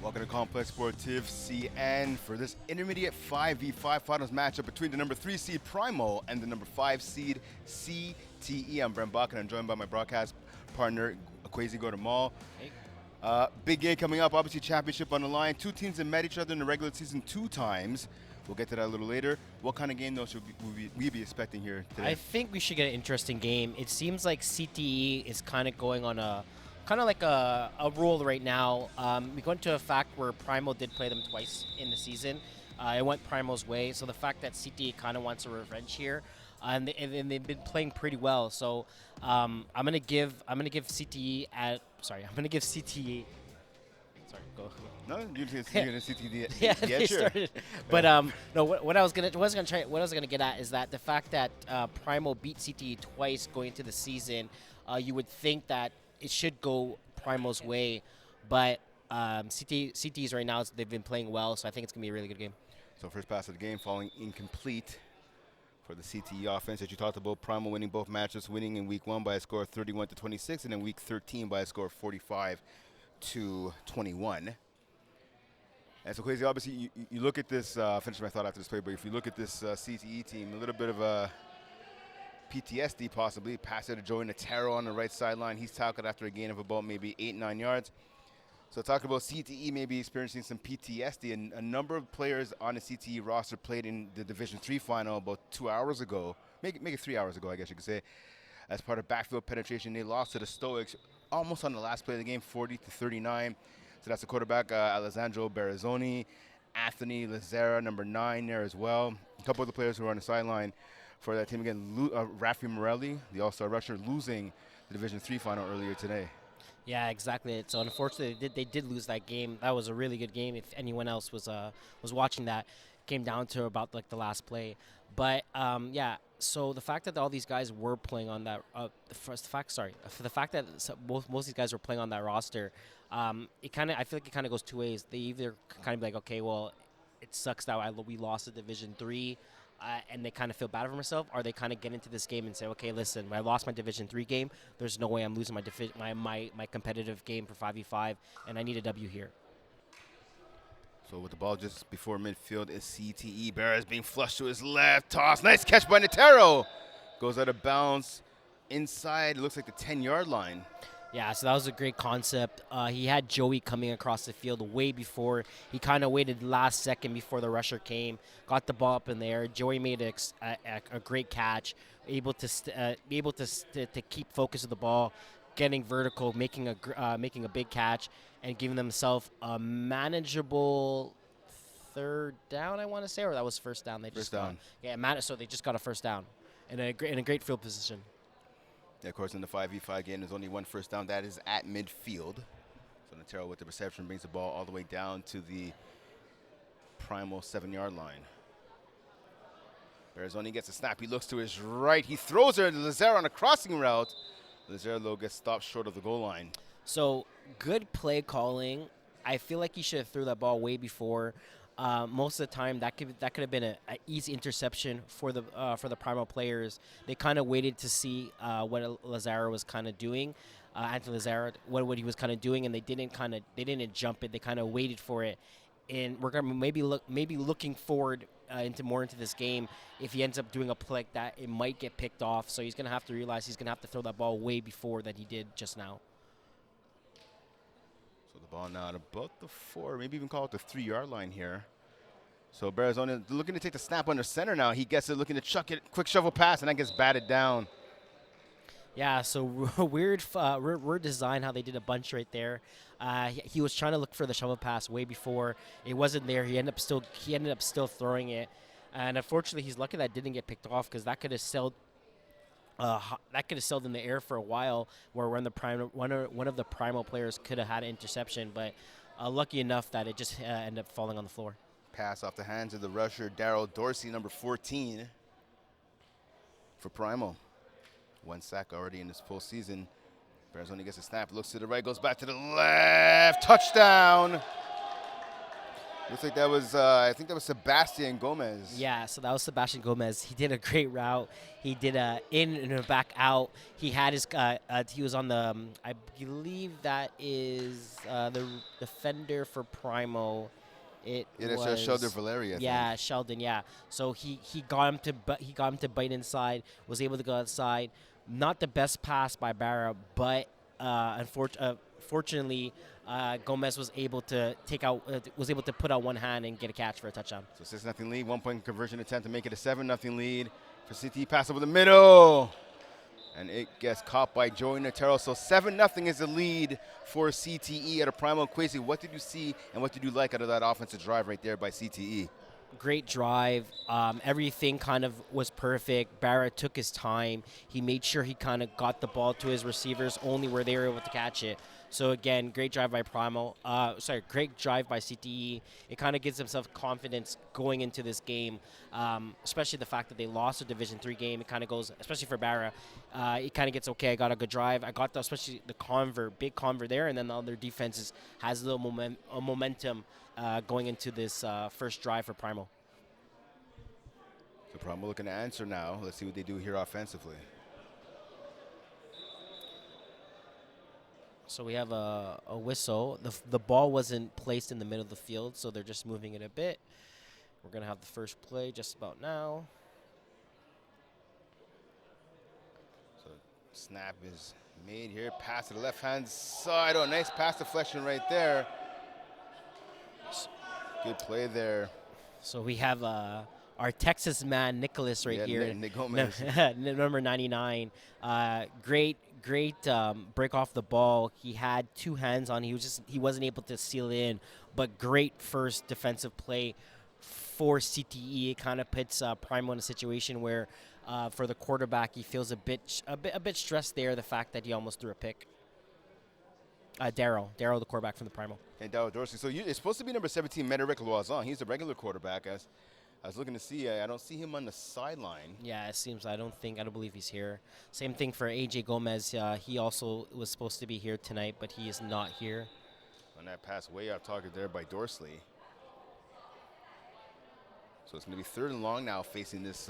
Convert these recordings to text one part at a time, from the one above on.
Welcome to Complex Sportif CN for this intermediate 5v5 finals matchup between the number 3 seed Primal and the number 5 seed CTE. I'm Brent Bach and I'm joined by my broadcast partner, Kwesi Gordamal. Hey. Big game coming up, obviously championship on the line. Two teams that met each other in the regular season 2 times. We'll get to that a little later. What kind of game, though, should we be expecting here today? I think we should get an interesting game. It seems like CTE is kind of going on a roll right now. We go into a fact where Primal did play them twice in the season. It went Primal's way, so the fact that CTE kind of wants a revenge here, and they've been playing pretty well. So I'm gonna give CTE at I'm gonna give CTE. Sorry, go. No, you're gonna CTE. Yeah, Yeah, they sure. started. But no, what I was gonna get at is that the fact that Primal beat CTE twice going into the season, you would think that it should go Primal's way, but CTE's right now they've been playing well, so I think it's gonna be a really good game. So first pass of the game falling incomplete for the CTE offense that you talked about. Primal winning both matches, winning in week 1 by a score of 31-26, and in week 13 by a score of 45-21. And so, Kwesi, obviously, you look at this, finish my thought after this play, but if you look at this CTE team, a little bit of a PTSD possibly. Pass it to Joey Natero on the right sideline. He's tackled after a gain of about maybe 8-9 yards. So talking about CTE maybe experiencing some PTSD, and a number of players on the CTE roster played in the Division III final about 2 hours ago, make it 3 hours ago, I guess you could say, as part of backfield penetration. They lost to the Stoics almost on the last play of the game, 40-39. So that's the quarterback, Alessandro Berazzoni, Anthony Lazara, number 9 there as well. A couple of the players who are on the sideline for that team again, Rafi Morelli, the All-Star rusher, losing the Division III final earlier today. Yeah, exactly. So unfortunately, they did lose that game. That was a really good game. If anyone else was watching that, came down to about like the last play. But yeah, so the fact that all these guys were playing on that, for the fact that most of these guys were playing on that roster, I feel like it kind of goes two ways. They either kind of be like, okay, well, it sucks that we lost the Division III. And they kind of feel bad for themselves, or they kind of get into this game and say, okay, listen, I lost my Division III game. There's no way I'm losing my competitive game for 5v5, and I need a W here. So with the ball just before midfield is CTE. Barra is being flushed to his left. Toss. Nice catch by Natero. Goes out of bounds inside. It looks like the 10-yard line. Yeah, so that was a great concept. He had Joey coming across the field way before. He kind of waited last second before the rusher came, got the ball up in the air. Joey made a great catch, able to keep focus of the ball, getting vertical, making a big catch, and giving themselves a manageable third down, I want to say, or that was first down. First down. So they just got a first down in a great field position. Yeah, of course, in the 5v5 game, there's only one first down. That is at midfield. So Natero with the reception brings the ball all the way down to the Primal 7-yard line. Berazzoni gets a snap. He looks to his right. He throws her to Lazaro on a crossing route. Lazaro gets stopped short of the goal line. So good play calling. I feel like he should have threw that ball way before. Most of the time, that could have been an easy interception for the Primal players. They kind of waited to see what Lazaro was kind of doing, Anthony Lazaro, what he was kind of doing, and they didn't jump it. They kind of waited for it, and we're gonna maybe looking forward into this game. If he ends up doing a play like that, it might get picked off. So he's gonna have to realize he's gonna have to throw that ball way before that he did just now. So the ball now at about the 4, maybe even call it the 3-yard line here. So Berazzoni looking to take the snap under center now. He gets it, looking to chuck it, quick shovel pass, and that gets batted down. Yeah, so weird design how they did a bunch right there. He was trying to look for the shovel pass way before. It wasn't there. He ended up still throwing it, and unfortunately, he's lucky that didn't get picked off, because that could have sailed in the air for a while, where one of the Primal players could have had an interception, but lucky enough that it just ended up falling on the floor. Pass off the hands of the rusher, Darryl Dorsey, number 14 for Primal. 1 sack already in this postseason. Berazzoni gets a snap, looks to the right, goes back to the left. Touchdown. Looks like that was, I think that was Sebastian Gomez. Yeah, so that was Sebastian Gomez. He did a great route. He did a in and a back out. He had his. He was on the. I believe that is the defender for Primal. It Yeah, that's was Sheldon Valeri, I think. yeah, Sheldon. Yeah. So he got him to he got him to bite inside. Was able to go outside. Not the best pass by Barra, but fortunately, Gomez was able to put out one hand and get a catch for a touchdown. So 6-0 lead, 1 point conversion attempt to make it a 7-0 lead for CTE. Pass over the middle, and it gets caught by Joey Notero. So 7-0 is the lead for CTE at a Primal. Kwesi, what did you see and what did you like out of that offensive drive right there by CTE? Great drive. Everything kind of was perfect. Barrett took his time. He made sure he kind of got the ball to his receivers only where they were able to catch it. So again, great drive by Primal. Great drive by CTE. It kind of gives themselves confidence going into this game, especially the fact that they lost a Division III game. It kind of goes, especially for Barra, it kind of gets okay. I got a good drive. I got especially the big convert there, and then the other defenses has a little momentum going into this first drive for Primal. So Primal looking to answer now. Let's see what they do here offensively. So we have a whistle. The ball wasn't placed in the middle of the field, so they're just moving it a bit. We're going to have the first play just about now. So snap is made here. Pass to the left-hand side. Oh, nice pass deflection right there. Good play there. So we have our Texas man, Nicholas, right here. Nick Gomez. Number 99. Great break off the ball. He had two hands on. He wasn't able to seal it in, but great first defensive play for CTE. It kind of puts Primal in a situation where for the quarterback he feels a bit stressed there. The fact that he almost threw a pick. Daryl, the quarterback from the Primal. And Daryl Dorsey. So it's supposed to be number 17, Médéric Loisan. He's the regular quarterback. As I was looking to see, I don't see him on the sideline. Yeah, it seems. I don't believe he's here. Same thing for AJ Gomez. He also was supposed to be here tonight, but he is not here. On that pass way off target there by Dorsley. So it's going to be 3rd and long now facing this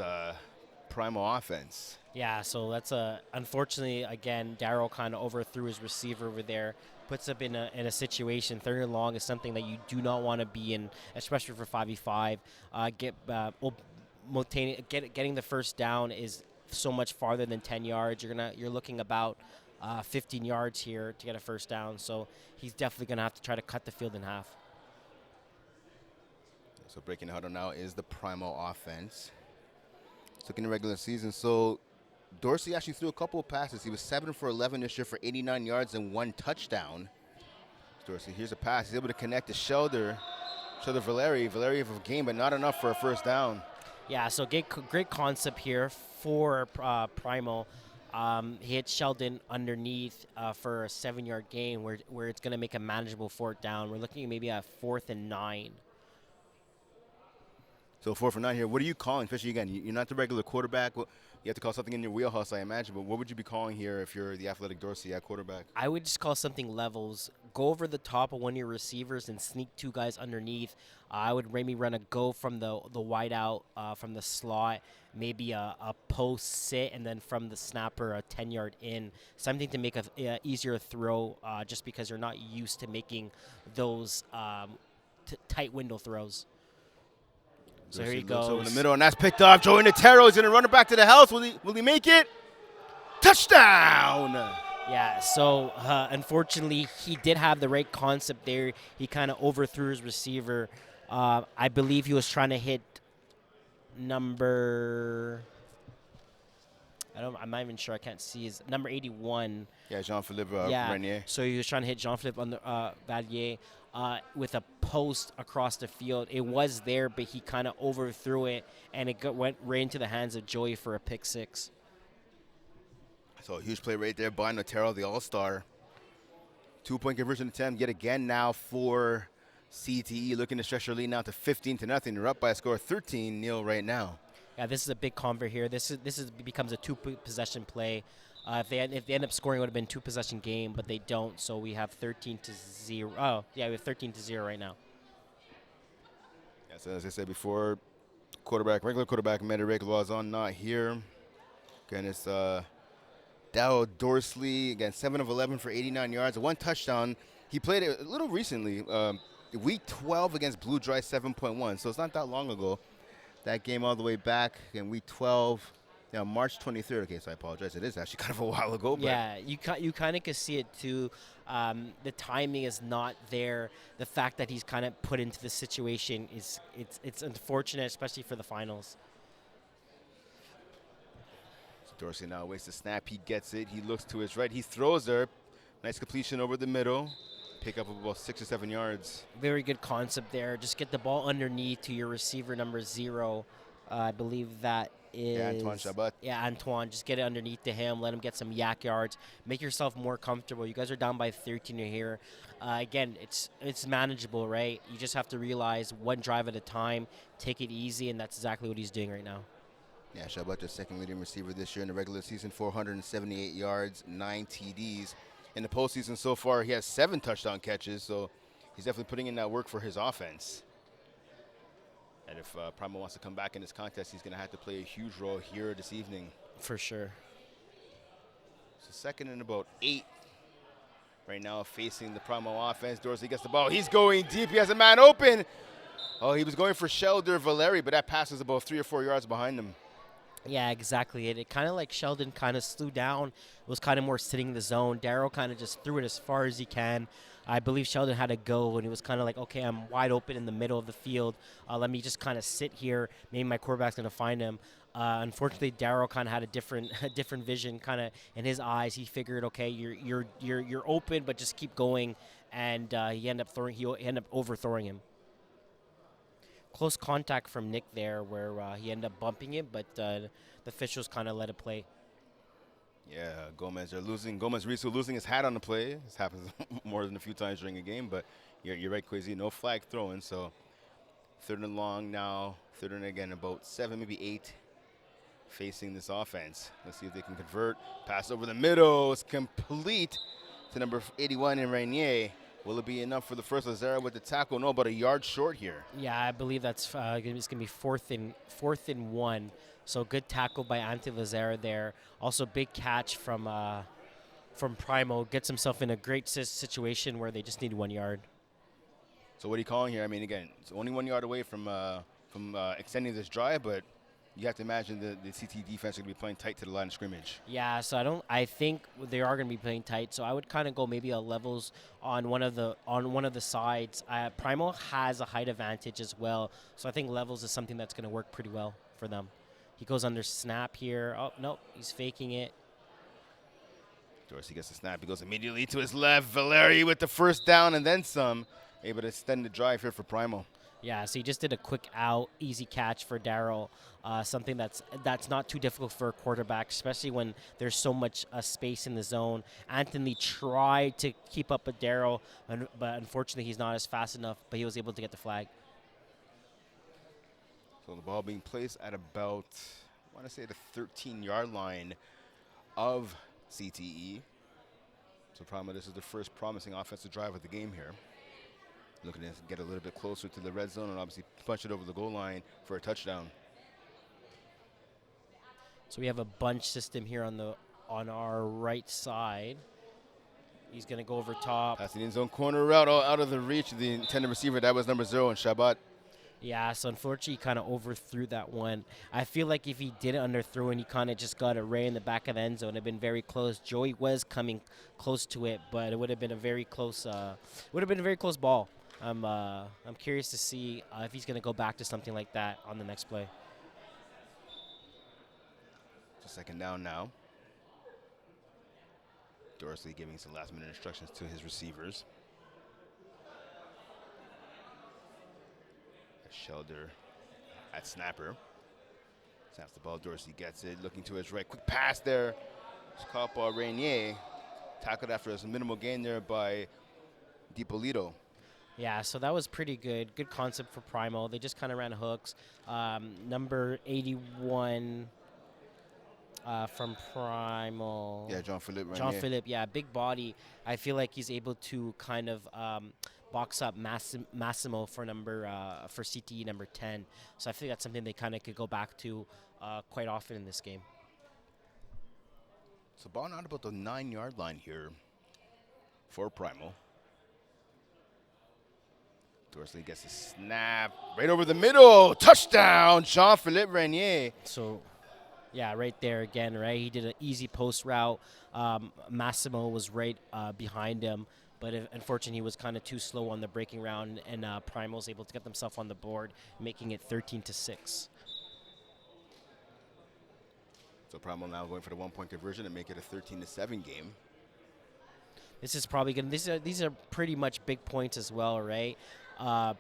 Primal offense. Yeah, so that's unfortunately, again, Daryl kind of overthrew his receiver over there. Puts up in a situation. 3rd and long is something that you do not want to be in, especially for 5v5. Getting the first down is so much farther than 10 yards. You're looking about 15 yards here to get a first down. So he's definitely gonna have to try to cut the field in half. So breaking the huddle now is the Primal offense. Let's look in the regular season. So Dorsey actually threw a couple of passes. He was 7 for 11 this year for 89 yards and 1 touchdown. Dorsey, here's a pass. He's able to connect to Sheldon Valeri. Valeri of a game, but not enough for a first down. Yeah, so great concept here for Primal. He hit Sheldon underneath for a 7-yard gain where it's going to make a manageable 4th down. We're looking at maybe a 4th and 9. So 4th and 9 here. What are you calling? Especially, again, you're not the regular quarterback. Well, you have to call something in your wheelhouse, I imagine. But what would you be calling here if you're the athletic Dorsey at quarterback? I would just call something levels. Go over the top of one of your receivers and sneak 2 guys underneath. I would maybe run a go from the wide out, from the slot, maybe a post sit, and then from the snapper, a 10-yard in. Something to make a easier throw just because you're not used to making those tight window throws. So here he goes. Over the middle, and that's picked up. Joey Notero is going to run it back to the house. Will he make it? Touchdown! Yeah, so unfortunately, he did have the right concept there. He kind of overthrew his receiver. I believe he was trying to hit number... I'm not even sure. I can't see his number 81. Yeah, Jean-Philippe Renier. So he was trying to hit Jean-Philippe Valier with a post across the field. It was there, but he kind of overthrew it, and it went right into the hands of Joey for a pick 6. So a huge play right there by Notero, the all-star. 2-point conversion attempt yet again now for CTE, looking to stretch their lead now to 15-0. They're up by a score of 13-0 right now. Yeah, this is a big convert here. This becomes a 2-possession play. If they end up scoring, it would have been 2-possession game, but they don't. So we have 13-0. Oh, yeah, we have 13-0 right now. As I said before, regular quarterback, Mederick Lawson not here. Again, it's Dow Dorsley, again, 7 of 11 for 89 yards, one touchdown. He played it a little recently, week 12 against Blue Dry 7.1, so it's not that long ago. That game all the way back in week 12, March 23rd. Okay, so I apologize. It is actually kind of a while ago. But Yeah, you kind of can see it too. The timing is not there. The fact that he's kind of put into the situation is it's unfortunate, especially for the finals. So Dorsey now waits the snap. He gets it. He looks to his right. He throws there. Nice completion over the middle. Pick up about 6 or 7 yards. Very good concept there. Just get the ball underneath to your receiver number 0. I believe that is Antoine Chabot. Yeah, Antoine. Just get it underneath to him. Let him get some yak yards. Make yourself more comfortable. You guys are down by 13 here. Again, it's manageable, right? You just have to realize one drive at a time. Take it easy, and that's exactly what he's doing right now. Yeah, Chabot, the second leading receiver this year in the regular season, 478 yards, 9 TDs. In the postseason so far, he has 7 touchdown catches, so he's definitely putting in that work for his offense. And if Primal wants to come back in this contest, he's going to have to play a huge role here this evening. For sure. So second and about 8 right now facing the Primal offense. Dorsey gets the ball. He's going deep. He has a man open. Oh, he was going for Shelder Valeri, but that pass was about 3 or 4 yards behind him. Yeah, exactly. It kind of like Sheldon kind of slew down. It was kind of more sitting in the zone. Darryl kind of just threw it as far as he can. I believe Sheldon had to go, and he was kind of like, okay, I'm wide open in the middle of the field. Let me just kind of sit here. Maybe my quarterback's going to find him. Unfortunately, Darryl kind of had a different vision kind of in his eyes. He figured, okay, you're open, but just keep going. And he ended up overthrowing him. Close contact from Nick there where he ended up bumping it, but the officials kind of let it play. Yeah, Gomez Riso losing his hat on the play. This happens more than a few times during a game, but you're right, Quasi. No flag throwing, so third and long now. Third and again, about 7, maybe 8 facing this offense. Let's see if they can convert. Pass over the middle. It's complete to number 81 in Rainier. Will it be enough for the first? Lazara with the tackle? No, but a yard short here. Yeah, I believe it's going to be fourth and 1. So good tackle by Ante Lazara there. Also big catch from Primal. Gets himself in a great situation where they just need 1 yard. So what are you calling here? I mean, again, it's only 1 yard away from extending this drive, but you have to imagine the CT defense is going to be playing tight to the line of scrimmage. Yeah, so I think they are going to be playing tight. So I would kind of go maybe a levels on one of the sides. Primal has a height advantage as well, so I think levels is something that's going to work pretty well for them. He goes under snap here. Oh no, he's faking it. Dorsey gets the snap. He goes immediately to his left. Valeri with the first down and then some, able to extend the drive here for Primal. Yeah, so he just did a quick out, easy catch for Darryl. Something that's not too difficult for a quarterback, especially when there's so much space in the zone. Anthony tried to keep up with Darryl, but unfortunately he's not as fast enough, but he was able to get the flag. So the ball being placed at about, I want to say the 13-yard line of CTE. So Primal, this is the first promising offensive drive of the game here. Looking to get a little bit closer to the red zone and obviously punch it over the goal line for a touchdown. So we have a bunch system here on our right side. He's going to go over top. Passing in zone corner route out of the reach of the intended receiver. That was number 0 in Chabot. Yeah, so unfortunately he kind of overthrew that one. I feel like if he didn't underthrow and he kind of just got it right in the back of the end zone, it would have been very close. Joey was coming close to it, but it would have been a very close ball. I'm curious to see if he's going to go back to something like that on the next play. It's a second down now. Dorsey giving some last-minute instructions to his receivers. Shelder at snapper. Snaps the ball. Dorsey gets it. Looking to his right. Quick pass there. It's caught by Rainier. Tackled after a minimal gain there by DiPolito. Yeah, so that was pretty good. Good concept for Primal. They just kind of ran hooks. Number 81 from Primal. Yeah, John Philippe Rainier. John Philippe, yeah, big body. I feel like he's able to kind of box up Massimo for for CTE number 10. So I think that's something they kind of could go back to quite often in this game. So ball out about the 9-yard line here for Primal. Dorsley gets a snap right over the middle. Touchdown, Jean-Philippe Renier. So, yeah, right there again, right? He did an easy post route. Massimo was right behind him, but unfortunately, he was kind of too slow on the breaking round, and Primal was able to get themselves on the board, making it 13-6. So Primal now going for the 1-point conversion and make it a 13-7 game. This is probably going to, these are pretty much big points as well, right?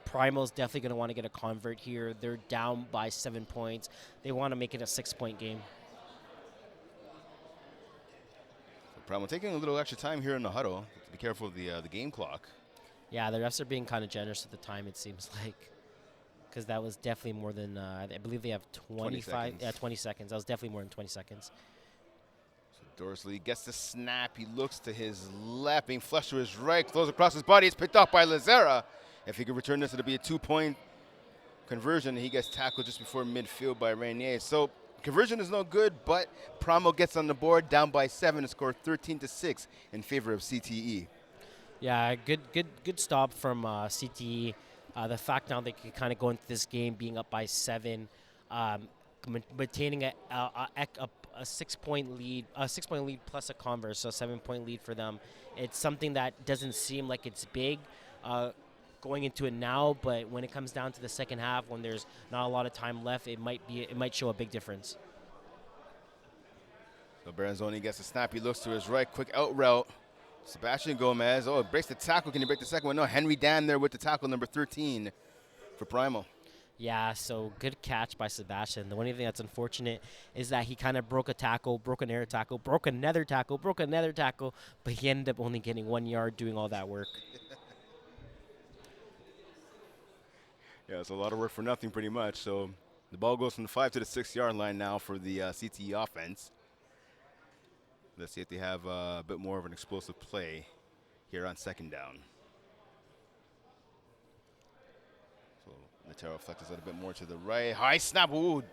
Primal's definitely going to want to get a convert here. They're down by 7 points. They want to make it a 6-point game. So Primal taking a little extra time here in the huddle. Be careful of the game clock. Yeah, the refs are being kind of generous at the time, it seems like. Because that was definitely more than, I believe they have 25. 20 seconds. That was definitely more than 20 seconds. So Dorsley gets the snap. He looks to his left, being flushed to his right, throws across his body. It's picked up by Lazera. If he could return this, it'll be a 2-point conversion. He gets tackled just before midfield by Renier. So conversion is no good, but Primal gets on the board, down by 7 to score 13-6 in favor of CTE. Yeah, good stop from CTE. The fact now they can kind of go into this game being up by 7, maintaining a 6-point lead, plus a converse, so a 7-point lead for them. It's something that doesn't seem like it's big going into it now, but when it comes down to the second half, when there's not a lot of time left, it might show a big difference. So Baranzoni gets a snap. He looks to his right, quick out route. Sebastian Gomez, breaks the tackle. Can he break the second one? No, Henry Dan there with the tackle, number 13 for Primal. Yeah, so good catch by Sebastian. The only thing that's unfortunate is that he kind of broke a tackle, broke an air tackle, broke another tackle, but he ended up only getting 1 yard doing all that work. Yeah, it's a lot of work for nothing pretty much. So the ball goes from the 5 to the 6-yard line now for the CTE offense. Let's see if they have a bit more of an explosive play here on second down. So Natero flexes a little bit more to the right. High snap. Ooh.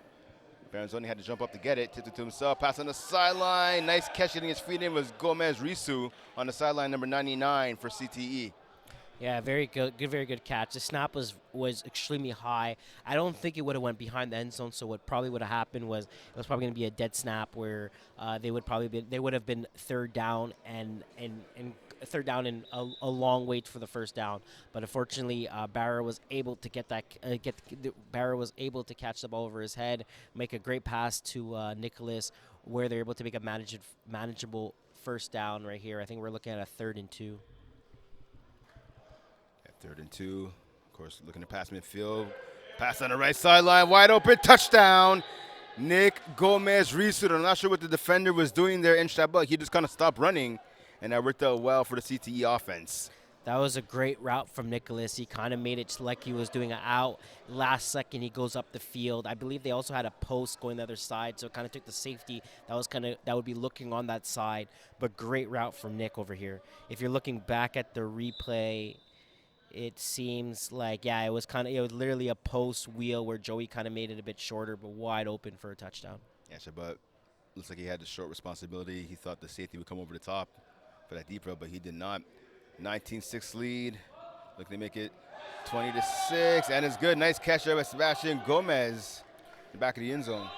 Baranzoni had to jump up to get it. Tipped it to himself. Pass on the sideline. Nice catch getting his feet in was Gomez Risu on the sideline, number 99 for CTE. Yeah, very good catch. The snap was extremely high. I don't think it would have went behind the end zone. So what probably would have happened was it was probably going to be a dead snap where they would have been third down and a long wait for the first down. But unfortunately, Barra was able to catch the ball over his head, make a great pass to Nicholas, where they're able to make a manageable first down right here. I think we're looking at a 3rd and 2. 3rd and 2. Of course, looking to pass midfield. Pass on the right sideline. Wide open. Touchdown. Nick Gomez Risud. I'm not sure what the defender was doing there in Shabbat. He just kind of stopped running, and that worked out well for the CTE offense. That was a great route from Nicholas. He kind of made it like he was doing an out. Last second, he goes up the field. I believe they also had a post going the other side, so it kind of took the safety that would be looking on that side. But great route from Nick over here. If you're looking back at the replay, it seems like, it was literally a post wheel where Joey kind of made it a bit shorter, but wide open for a touchdown. Yeah, Shabbat looks like he had the short responsibility. He thought the safety would come over the top for that deep route, but he did not. 19-6 lead. Look, they make it 20-6, and it's good. Nice catch there by Sebastian Gomez in the back of the end zone.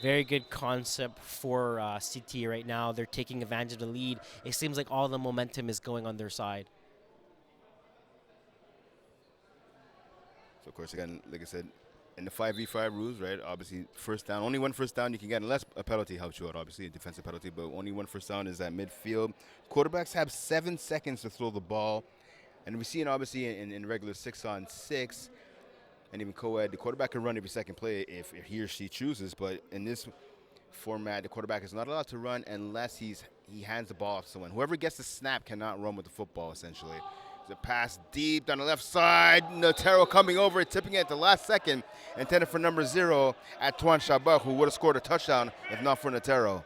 Very good concept for CT right now. They're taking advantage of the lead. It seems like all the momentum is going on their side. So, of course, again, like I said, in the 5v5 rules, right, obviously first down, only one first down you can get, unless a penalty helps you out, obviously, a defensive penalty, but only one first down is at midfield. Quarterbacks have 7 seconds to throw the ball, and we see it obviously in regular 6-on-6, and even co-ed, the quarterback can run every second play if he or she chooses, but in this format, the quarterback is not allowed to run unless he hands the ball off to someone. Whoever gets the snap cannot run with the football, essentially. The pass deep down the left side. Natero coming over, tipping it at the last second. Intended for number 0, Antoine Chabot, who would have scored a touchdown if not for Natero.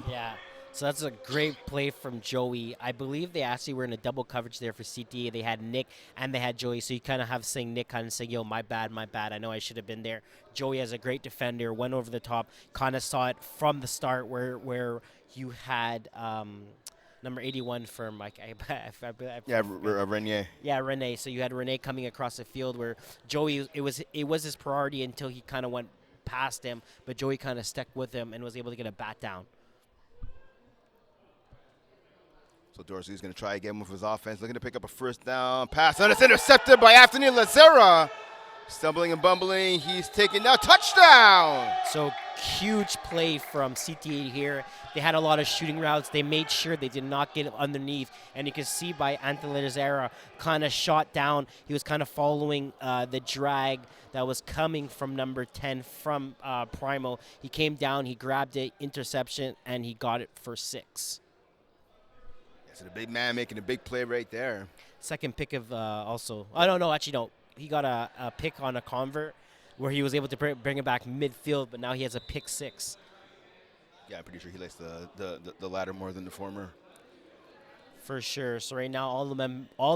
Yeah, So that's a great play from Joey. I believe they actually were in a double coverage there for CTA. They had Nick and they had Joey. So you kind of have saying Nick kind of saying, "Yo, my bad, my bad. I know I should have been there." Joey as a great defender went over the top. Kind of saw it from the start where you had number 81 for Mike. Yeah, Renier. Yeah, Rene. So you had Rene coming across the field where Joey it was his priority until he kind of went past him, but Joey kind of stuck with him and was able to get a bat down. So Dorsey's going to try again with his offense, looking to pick up a first down pass, and it's intercepted by Anthony Lazera. Stumbling and bumbling, he's taking now touchdown. So huge play from CTA here. They had a lot of shooting routes. They made sure they did not get underneath. And you can see by Anthony Lazera kind of shot down. He was kind of following the drag that was coming from number 10 from Primal. He came down, he grabbed it, interception, and he got it for 6. So the big man making a big play right there. Second pick of also. I don't know, actually, no. He got a pick on a convert where he was able to bring it back midfield, but now he has a pick 6. Yeah, I'm pretty sure he likes the latter more than the former. For sure. So right now, all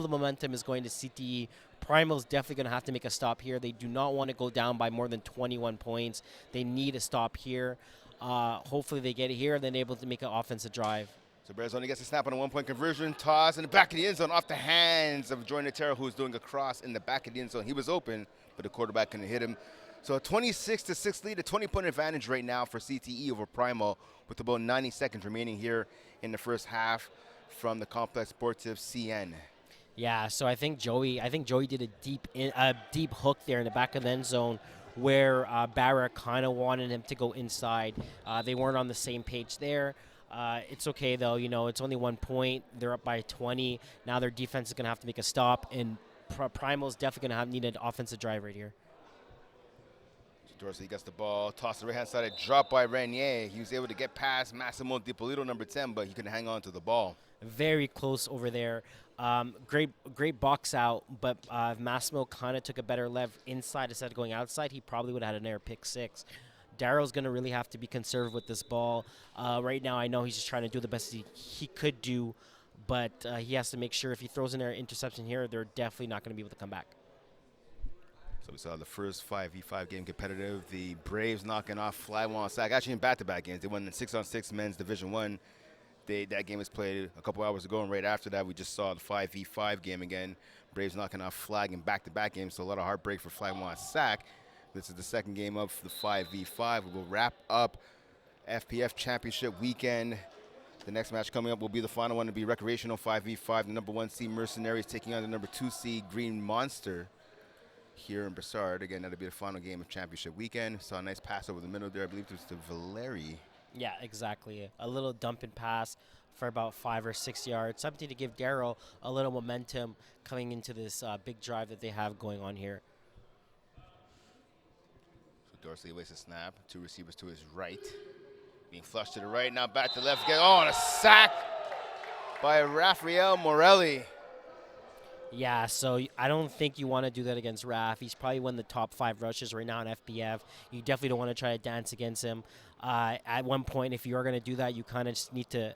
the momentum is going to CTE. Primal's definitely going to have to make a stop here. They do not want to go down by more than 21 points. They need a stop here. Hopefully they get it here and then able to make an offensive drive. So Bearzoni gets a snap on a 1-point conversion, toss in the back of the end zone off the hands of Jordan Otero, who's doing a cross in the back of the end zone. He was open, but the quarterback couldn't hit him. So a 26-6 lead, a 20-point advantage right now for CTE over Primal, with about 90 seconds remaining here in the first half from the Complex Sportive CN. Yeah, so I think Joey did a deep hook there in the back of the end zone where Barra kind of wanted him to go inside. They weren't on the same page there. It's okay, though. You know, it's only 1 point. They're up by 20. Now their defense is going to have to make a stop, and Primal's definitely going to need an offensive drive right here. Dorsey gets the ball, tossed to the right-hand side, a drop by Renier. He was able to get past Massimo DiPolito, number 10, but he couldn't hang on to the ball. Very close over there. Great box out, but Massimo kind of took a better left inside instead of going outside. He probably would have had an air pick 6. Darrell's going to really have to be conservative with this ball. Right now, I know he's just trying to do the best he could do, but he has to make sure if he throws in an interception here, they're definitely not going to be able to come back. So we saw the first 5v5 game competitive. The Braves knocking off Flywall Sac. Actually, in back-to-back games, they won the 6-on-6 men's Division I. That game was played a couple hours ago, and right after that, we just saw the 5v5 game again. Braves knocking off Flag in back-to-back games, so a lot of heartbreak for Flywall Sac. This is the second game of the 5v5. We will wrap up FPF Championship weekend. The next match coming up will be the final one to be recreational 5v5. The number 1 seed Mercenaries taking on the number 2 seed Green Monster here in Broussard. Again, that'll be the final game of championship weekend. Saw a nice pass over the middle there. I believe it was to Valeri. Yeah, exactly. A little dump and pass for about 5 or 6 yards. Something to give Darrell a little momentum coming into this big drive that they have going on here. So Dorsey awaits a snap. 2 receivers to his right. Being flushed to the right, now back to left again. Oh, and a sack by Rafael Morelli. Yeah, so I don't think you want to do that against Raf. He's probably one of the top 5 rushes right now in FBF. You definitely don't want to try to dance against him. At one point, if you are going to do that, you kind of just need to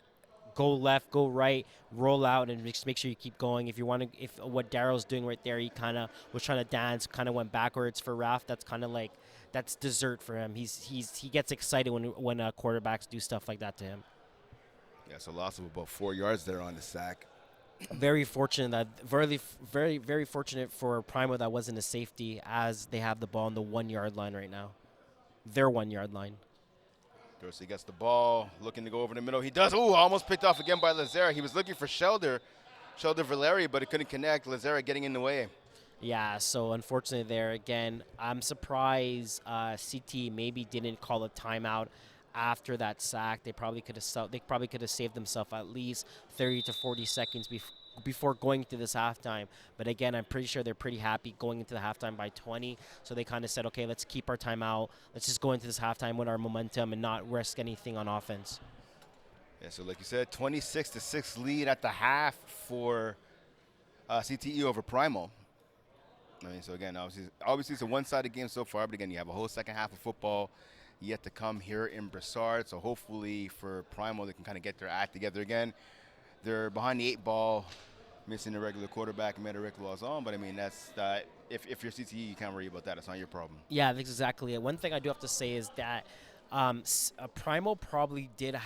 go left, go right, roll out, and just make sure you keep going. If you want to, if what Darrell's doing right there, he kind of was trying to dance, kind of went backwards for Raf. That's kind of like that's dessert for him. He gets excited when quarterbacks do stuff like that to him. Yeah, so loss of about 4 yards there on the sack. Very fortunate that very fortunate for Primal that wasn't a safety as they have the ball on the 1 yard line right now. Their 1 yard line. Dorsey gets the ball, looking to go over the middle. He does. Ooh, almost picked off again by Lazera. He was looking for Shelder Valeri, but it couldn't connect. Lazera getting in the way. Yeah, so unfortunately there again, I'm surprised CT maybe didn't call a timeout after that sack. They probably could have saved themselves at least 30 to 40 seconds before going to this halftime. But again, I'm pretty sure they're pretty happy going into the halftime by 20. So they kind of said, okay, let's keep our timeout. Let's just go into this halftime with our momentum and not risk anything on offense. Yeah, so like you said, 26-6 lead at the half for CTE over Primal. I mean, so again, obviously it's a one-sided game so far, but again, you have a whole second half of football yet to come here in Brassard. So hopefully for Primal, they can kind of get their act together again. They're behind the 8 ball, missing the regular quarterback, Mederick Lawson. But I mean, that's if you're CTE, you can't worry about that. It's not your problem. Yeah, that's exactly it. One thing I do have to say is that Primal probably did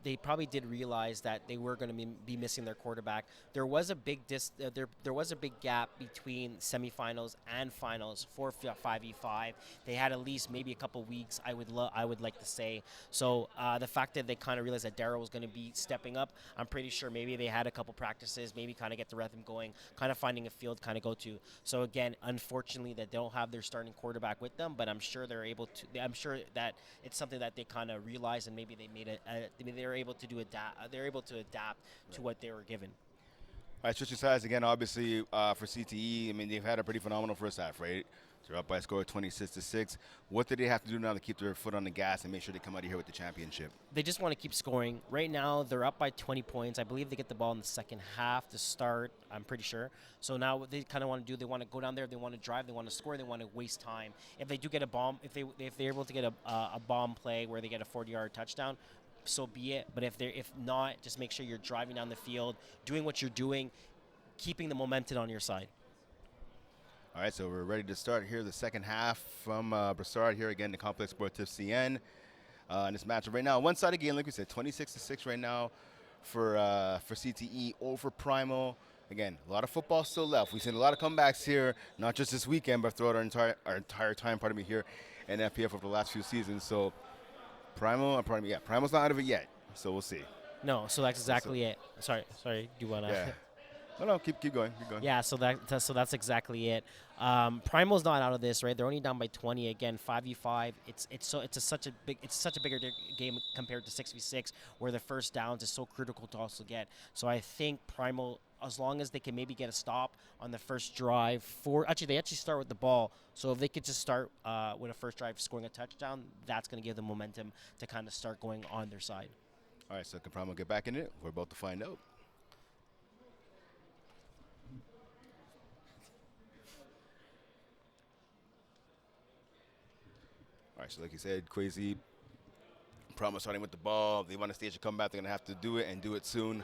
they probably did realize that they were going to be missing their quarterback. There was a big there was a big gap between semifinals and finals for 5v5. They had at least maybe a couple weeks. I would like to say. So the fact that they kind of realized that Daryl was going to be stepping up, I'm pretty sure maybe they had a couple practices, maybe kind of get the rhythm going, kind of finding a field kind of go to. So again, unfortunately, that they don't have their starting quarterback with them, but I'm sure they're able to. I'm sure that it's something that they kind of realized, and maybe they made they're able to they're able to adapt to what they were given. All right, switching sides again, obviously for CTE, I mean, they've had a pretty phenomenal first half, right? They're up by a score of 26-6. What do they have to do now to keep their foot on the gas and make sure they come out of here with the championship? They just want to keep scoring. Right now, they're up by 20 points. I believe they get the ball in the second half to start, I'm pretty sure. So now what they kind of want to do, they want to go down there, they want to drive, they want to score, they want to waste time. If they do get a bomb, if they're able to get a bomb play where they get a 40-yard touchdown, so be it. But if not, just make sure you're driving down the field, doing what you're doing, keeping the momentum on your side. All right, so we're ready to start here the second half from Brassard here again, the Complex Sportif CN. In this matchup right now, one side again, like we said, 26-6 right now for CTE over Primal. Again, a lot of football still left. We've seen a lot of comebacks here, not just this weekend, but throughout our entire time, here in FPF over the last few seasons. So Primal's not out of it yet. So we'll see. No, so that's exactly it. Sorry. Do you want to? Yeah. No, keep going. Yeah, so that's exactly it. Primal's not out of this, right? They're only down by 20 again, 5v5. It's such a bigger game compared to 6v6, where the first downs is so critical to also get. So I think Primal, as long as they can maybe get a stop on the first drive, they actually start with the ball. So if they could just start with a first drive scoring a touchdown, that's going to give them momentum to kind of start going on their side. All right, so can Primal get back in it? We're about to find out. All right, so like you said, Quasi, Primal starting with the ball. They want to stage a comeback. They're going to have to do it and do it soon.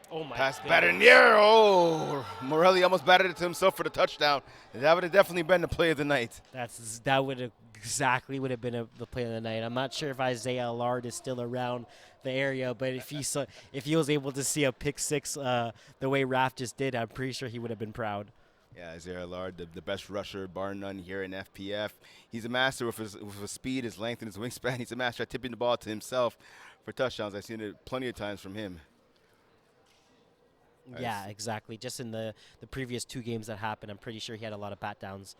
Oh, my Pass goodness. batted in the air. Oh, Morelli almost batted it to himself for the touchdown. That would have definitely been the play of the night. That would have exactly been the play of the night. I'm not sure if Isaiah Allard is still around the area, but if he was able to see a pick six the way Raph just did, I'm pretty sure he would have been proud. Yeah, Isaiah Allard, the best rusher, bar none here in FPF. He's a master with his speed, his length, and his wingspan. He's a master at tipping the ball to himself for touchdowns. I've seen it plenty of times from him. Yeah, exactly. Just in the previous 2 games that happened, I'm pretty sure he had a lot of bat downs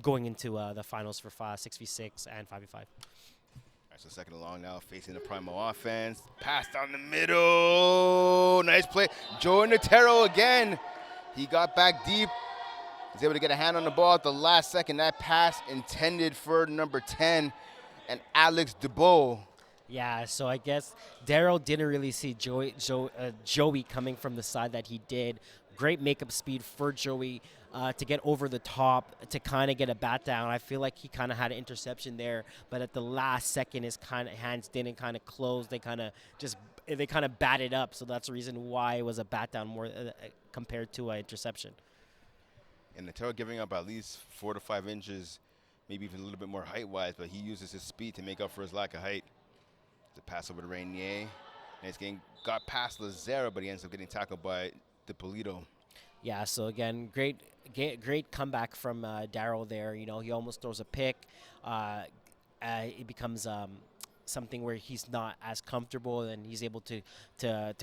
going into the finals for 6v6 and 5v5. All right, so second and long now, facing the Primal offense. Pass down the middle. Nice play. Joe Natero again. He got back deep. He's able to get a hand on the ball at the last second. That pass intended for number 10 and Alex DeBow. Yeah, so I guess Daryl didn't really see Joey coming from the side that he did. Great makeup speed for Joey to get over the top, to kind of get a bat down. I feel like he kind of had an interception there, but at the last second, his hands didn't kind of close. They kind of batted up, so that's the reason why it was a bat down more compared to an interception. And Natero giving up at least 4 to 5 inches, maybe even a little bit more height-wise, but he uses his speed to make up for his lack of height. The pass over to Rainier. And he's got past Lazera, but he ends up getting tackled by DiPolito. Yeah, so again, great comeback from Daryl there. You know, he almost throws a pick. It becomes something where he's not as comfortable, and he's able to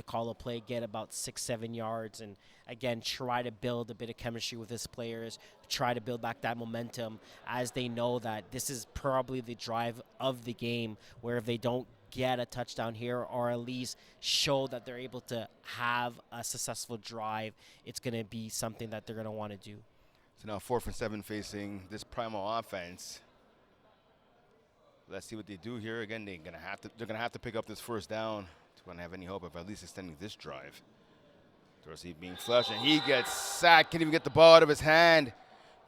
call a play, get about 6-7 yards, and again try to build a bit of chemistry with his players, try to build back that momentum, as they know that this is probably the drive of the game, where if they don't get a touchdown here, or at least show that they're able to have a successful drive, it's going to be something that they're going to want to do. So now 4th and 7 facing this Primal offense. Let's see what they do here. Again, they're gonna have to pick up this first down to have any hope of at least extending this drive. Dorsey being flushed, and he gets sacked. Can't even get the ball out of his hand.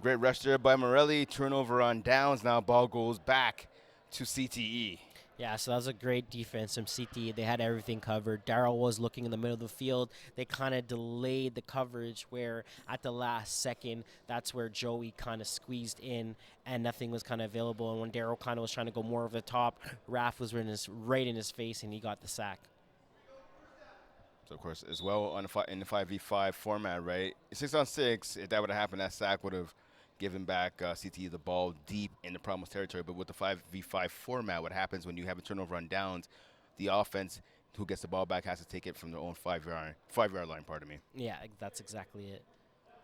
Great rush there by Morelli. Turnover on downs. Now ball goes back to CTE. Yeah, so that was a great defense from CT. They had everything covered. Darryl was looking in the middle of the field. They kind of delayed the coverage where at the last second, that's where Joey kind of squeezed in and nothing was kind of available. And when Darryl kind of was trying to go more over the top, Raph was right in his face and he got the sack. So, of course, as well in the 5v5 format, right? 6-on-6, if that would have happened, that sack would have given back CTE the ball deep in the Primal's territory. But with the 5v5 format, what happens when you have a turnover on downs, the offense who gets the ball back has to take it from their own 5-yard line, pardon me. Yeah, that's exactly it.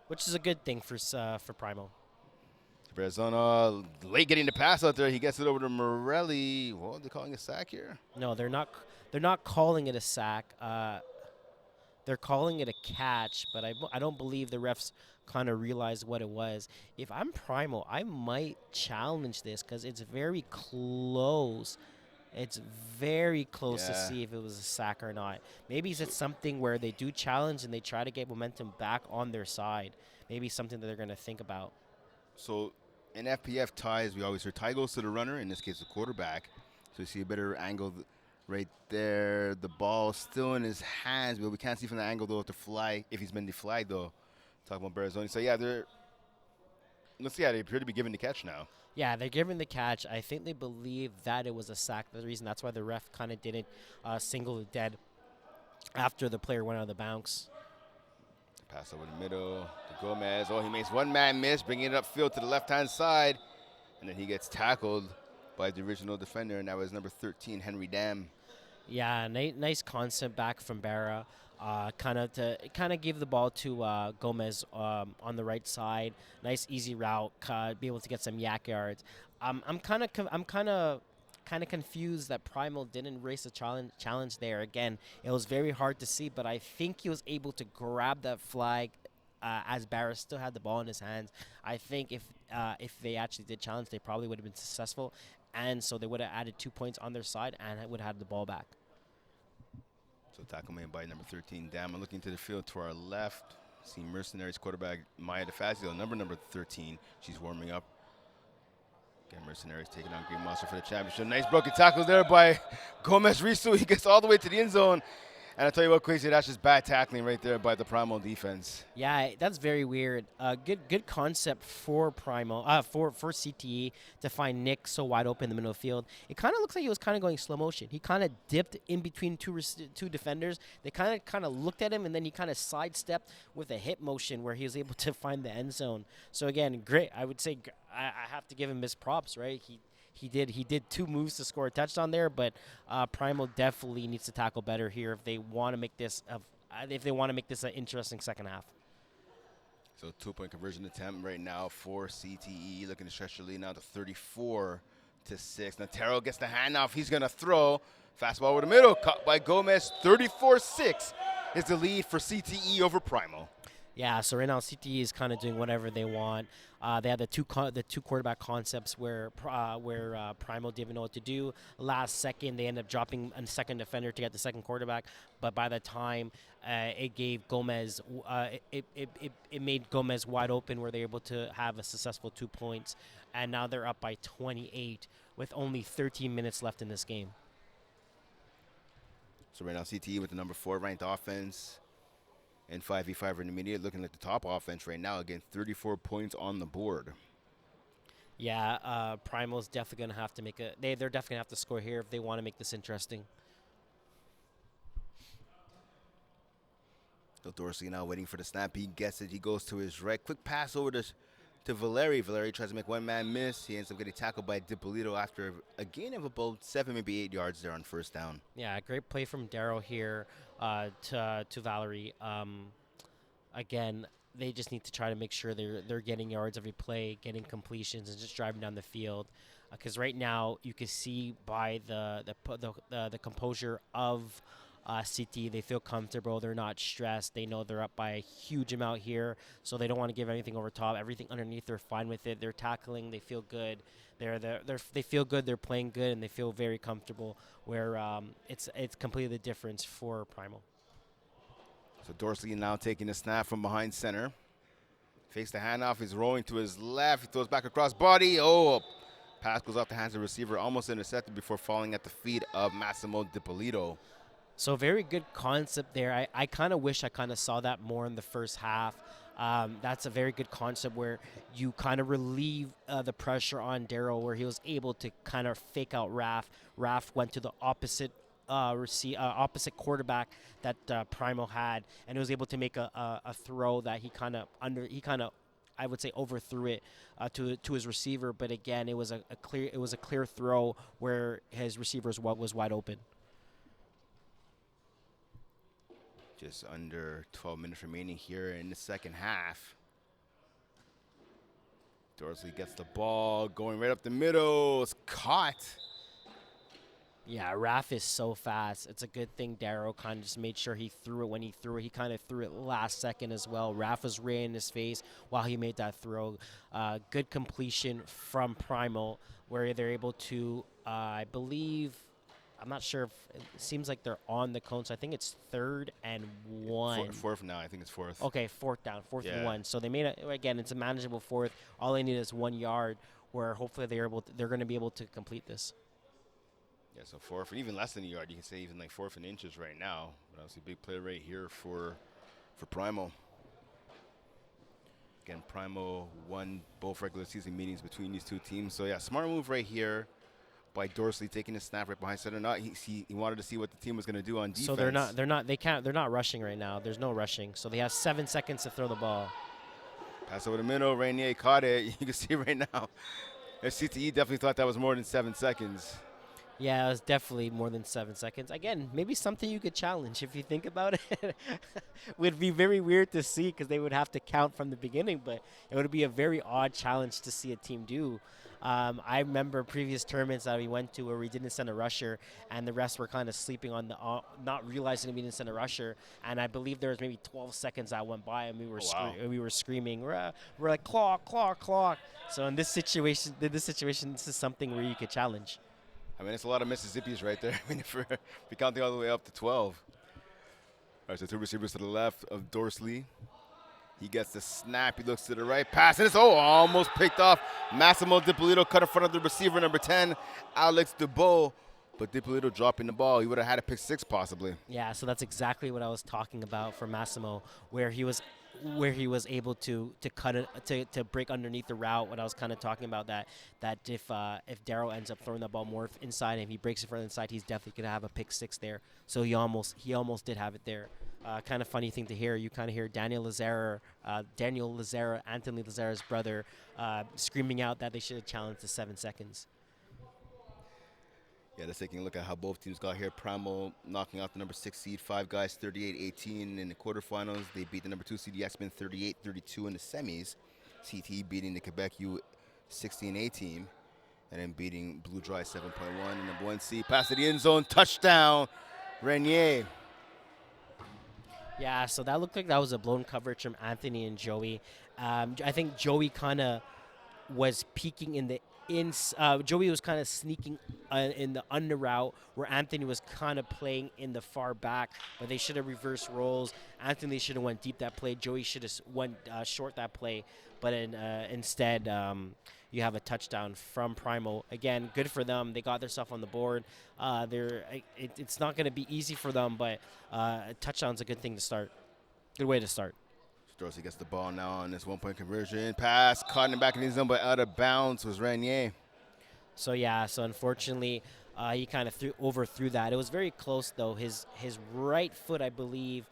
Which is a good thing for Primal. Arizona late getting the pass out there. He gets it over to Morelli. What are they calling a sack here? No, they're not. They're not calling it a sack. They're calling it a catch, but I don't believe the refs kind of realized what it was. If I'm Primal, I might challenge this because it's very close. It's very close to see if it was a sack or not. Maybe it's something where they do challenge and they try to get momentum back on their side. Maybe something that they're going to think about. So in FPF ties, we always hear tie goes to the runner, in this case the quarterback. So you see a better angle right there. The ball still in his hands, but we can't see from the angle though if he's been deflagged though. Talking about Barazoni. So yeah, they appear to be giving the catch now. Yeah, they're giving the catch. I think they believe that it was a sack. That's why the ref kind of didn't single the dead after the player went out of the bounce. Pass over the middle to Gomez. Oh, he makes one man miss, bringing it upfield to the left-hand side. And then he gets tackled by the original defender, and that was number 13, Henry Dam. Yeah, nice concept back from Barra. Kind of give the ball to Gomez on the right side. Nice easy route. Be able to get some yak yards. I'm kind of confused that Primal didn't race a challenge there. Again, it was very hard to see, but I think he was able to grab that flag as Barra still had the ball in his hands. I think if they actually did challenge, they probably would have been successful, and so they would have added 2 points on their side and would have had the ball back. So tackle made by number 13, Dam. Looking to the field to our left. See Mercenaries quarterback Maya DeFazio, number 13. She's warming up. Again, Mercenaries taking on Green Monster for the championship. Nice broken tackle there by Gomez Risu. He gets all the way to the end zone. And I tell you what, Quasi, that's just bad tackling right there by the Primal defense. Yeah, that's very weird. Good concept for Primal, for CTE to find Nick so wide open in the middle of the field. It kind of looks like he was kind of going slow motion. He kind of dipped in between two defenders. They kind of looked at him, and then he kind of sidestepped with a hip motion where he was able to find the end zone. So again, great. I would say I have to give him his props, right? He did 2 moves to score a touchdown there, but Primal definitely needs to tackle better here if they want to make this an interesting second half. So 2-point conversion attempt right now for CTE, looking to stretch the lead now to 34-6. Natero gets the handoff. He's going to throw. Fastball over the middle, caught by Gomez. 34-6 is the lead for CTE over Primal. Yeah, so right now CTE is kind of doing whatever they want. They had the two quarterback concepts where Primal didn't know what to do. Last second, they end up dropping a second defender to get the second quarterback. But by the time it gave Gomez, it made Gomez wide open where they're able to have a successful 2 points. And now they're up by 28 with only 13 minutes left in this game. So right now CTE with the number 4 ranked offense. And 5v5 intermediate, looking at the top offense right now. Again, 34 points on the board. Yeah, Primal's definitely going to have to they're definitely going to have to score here if they want to make this interesting. So Dorsey now waiting for the snap. He gets it. He goes to his right. Quick pass over to Valeri. Valeri tries to make one man miss. He ends up getting tackled by Dipolito after a gain of about 7, maybe 8 yards there on first down. Yeah, great play from Darryl here to Valerie. Again, they just need to try to make sure they're getting yards every play, getting completions, and just driving down the field. Because right now you can see by the composure of CT, they feel comfortable. They're not stressed. They know they're up by a huge amount here, so they don't want to give anything over top. Everything underneath, they're fine with it. They're tackling. They feel good. They feel good. They're playing good, and they feel very comfortable. Where it's completely the difference for Primal. So Dorsey now taking the snap from behind center. Fakes the handoff. He's rolling to his left. He throws back across body. Oh, Pass goes off the hands of the receiver, almost intercepted before falling at the feet of Massimo Dipolito. So very good concept there. I kind of wish I kind of saw that more in the first half. That's a very good concept where you kind of relieve the pressure on Daryl, where he was able to kind of fake out Raf. Raf went to the opposite opposite quarterback that Primal had, and he was able to make a throw that he kind of I would say overthrew it to his receiver. But again, it was a clear throw where his receiver was wide open. Just under 12 minutes remaining here in the second half. Dorsley gets the ball going right up the middle. It's caught. Yeah, Raf is so fast. It's a good thing Darrow kind of just made sure he threw it when he threw it. He kind of threw it last second as well. Raf was right in his face while he made that throw. Good completion from Primal where they're able to, I believe, I'm not sure if it seems like they're on the cone, so I think it's 3rd and 1. Fourth now, I think it's 4th. Okay, 4th down, 4th and 1. So they made it again. It's a manageable 4th. All they need is 1 yard, where hopefully they're going to be able to complete this. Yeah, so 4th, and even less than a yard. You can say even like 4th and inches right now. But obviously, big play right here for Primal. Again, Primal won both regular season meetings between these two teams. So yeah, smart move right here by Dorsley taking a snap right behind center. Not he wanted to see what the team was going to do on defense. So they're not rushing right now. There's no rushing. So they have 7 seconds to throw the ball. Pass over the middle. Rainier caught it. You can see right now. CTE definitely thought that was more than 7 seconds. Yeah, it was definitely more than 7 seconds. Again, maybe something you could challenge if you think about it. Would be very weird to see because they would have to count from the beginning, but it would be a very odd challenge to see a team do. I remember previous tournaments that we went to where we didn't send a rusher, and the rest were kind of sleeping on the, not realizing we didn't send a rusher. And I believe there was maybe 12 seconds that went by, and we were screaming. We're like clock, clock, clock. So in this situation, this is something where you could challenge. I mean, it's a lot of Mississippis right there. I mean, if we're counting all the way up to 12. All right, so 2 receivers to the left of Dorsley. He gets the snap. He looks to the right. Pass. And it's almost picked off. Massimo Dipolito cut in front of the receiver, number 10, Alex DeBow. But Dipolito dropping the ball. He would have had a pick 6 possibly. Yeah, so that's exactly what I was talking about for Massimo, where he was able to cut it to break underneath the route. What I was kind of talking about that if Darrow ends up throwing the ball more inside and if he breaks it from the inside, he's definitely gonna have a pick 6 there. So he almost did have it there. Kind of funny thing to hear. You kind of hear Daniel Lazara, Anthony Lazara's brother, screaming out that they should have challenged the 7 seconds. Yeah, let's take a look at how both teams got here. Primal knocking out the number 6 seed, 5 guys, 38-18 in the quarterfinals. They beat the number 2 seed, the X-Men, 38-32 in the semis. CT beating the Quebec U 16-18, and then beating Blue Dry 7.1. And number 1 seed, pass to the end zone, touchdown, Renier. Yeah, so that looked like that was a blown coverage from Anthony and Joey. I think Joey kind of was peeking in the Joey was kind of sneaking in the under route where Anthony was kind of playing in the far back, but they should have reversed roles. Anthony should have went deep that play. Joey should have went short that play, but instead you have a touchdown from Primal. Again, good for them. They got their stuff on the board. It's not going to be easy for them, but a touchdown's a good thing to start. Good way to start. Dorsey gets the ball now on this 1-point conversion. Pass, caught in the back of the end zone, but out of bounds was Renier. So unfortunately, he kind of overthrew that. It was very close, though. His right foot, I believe,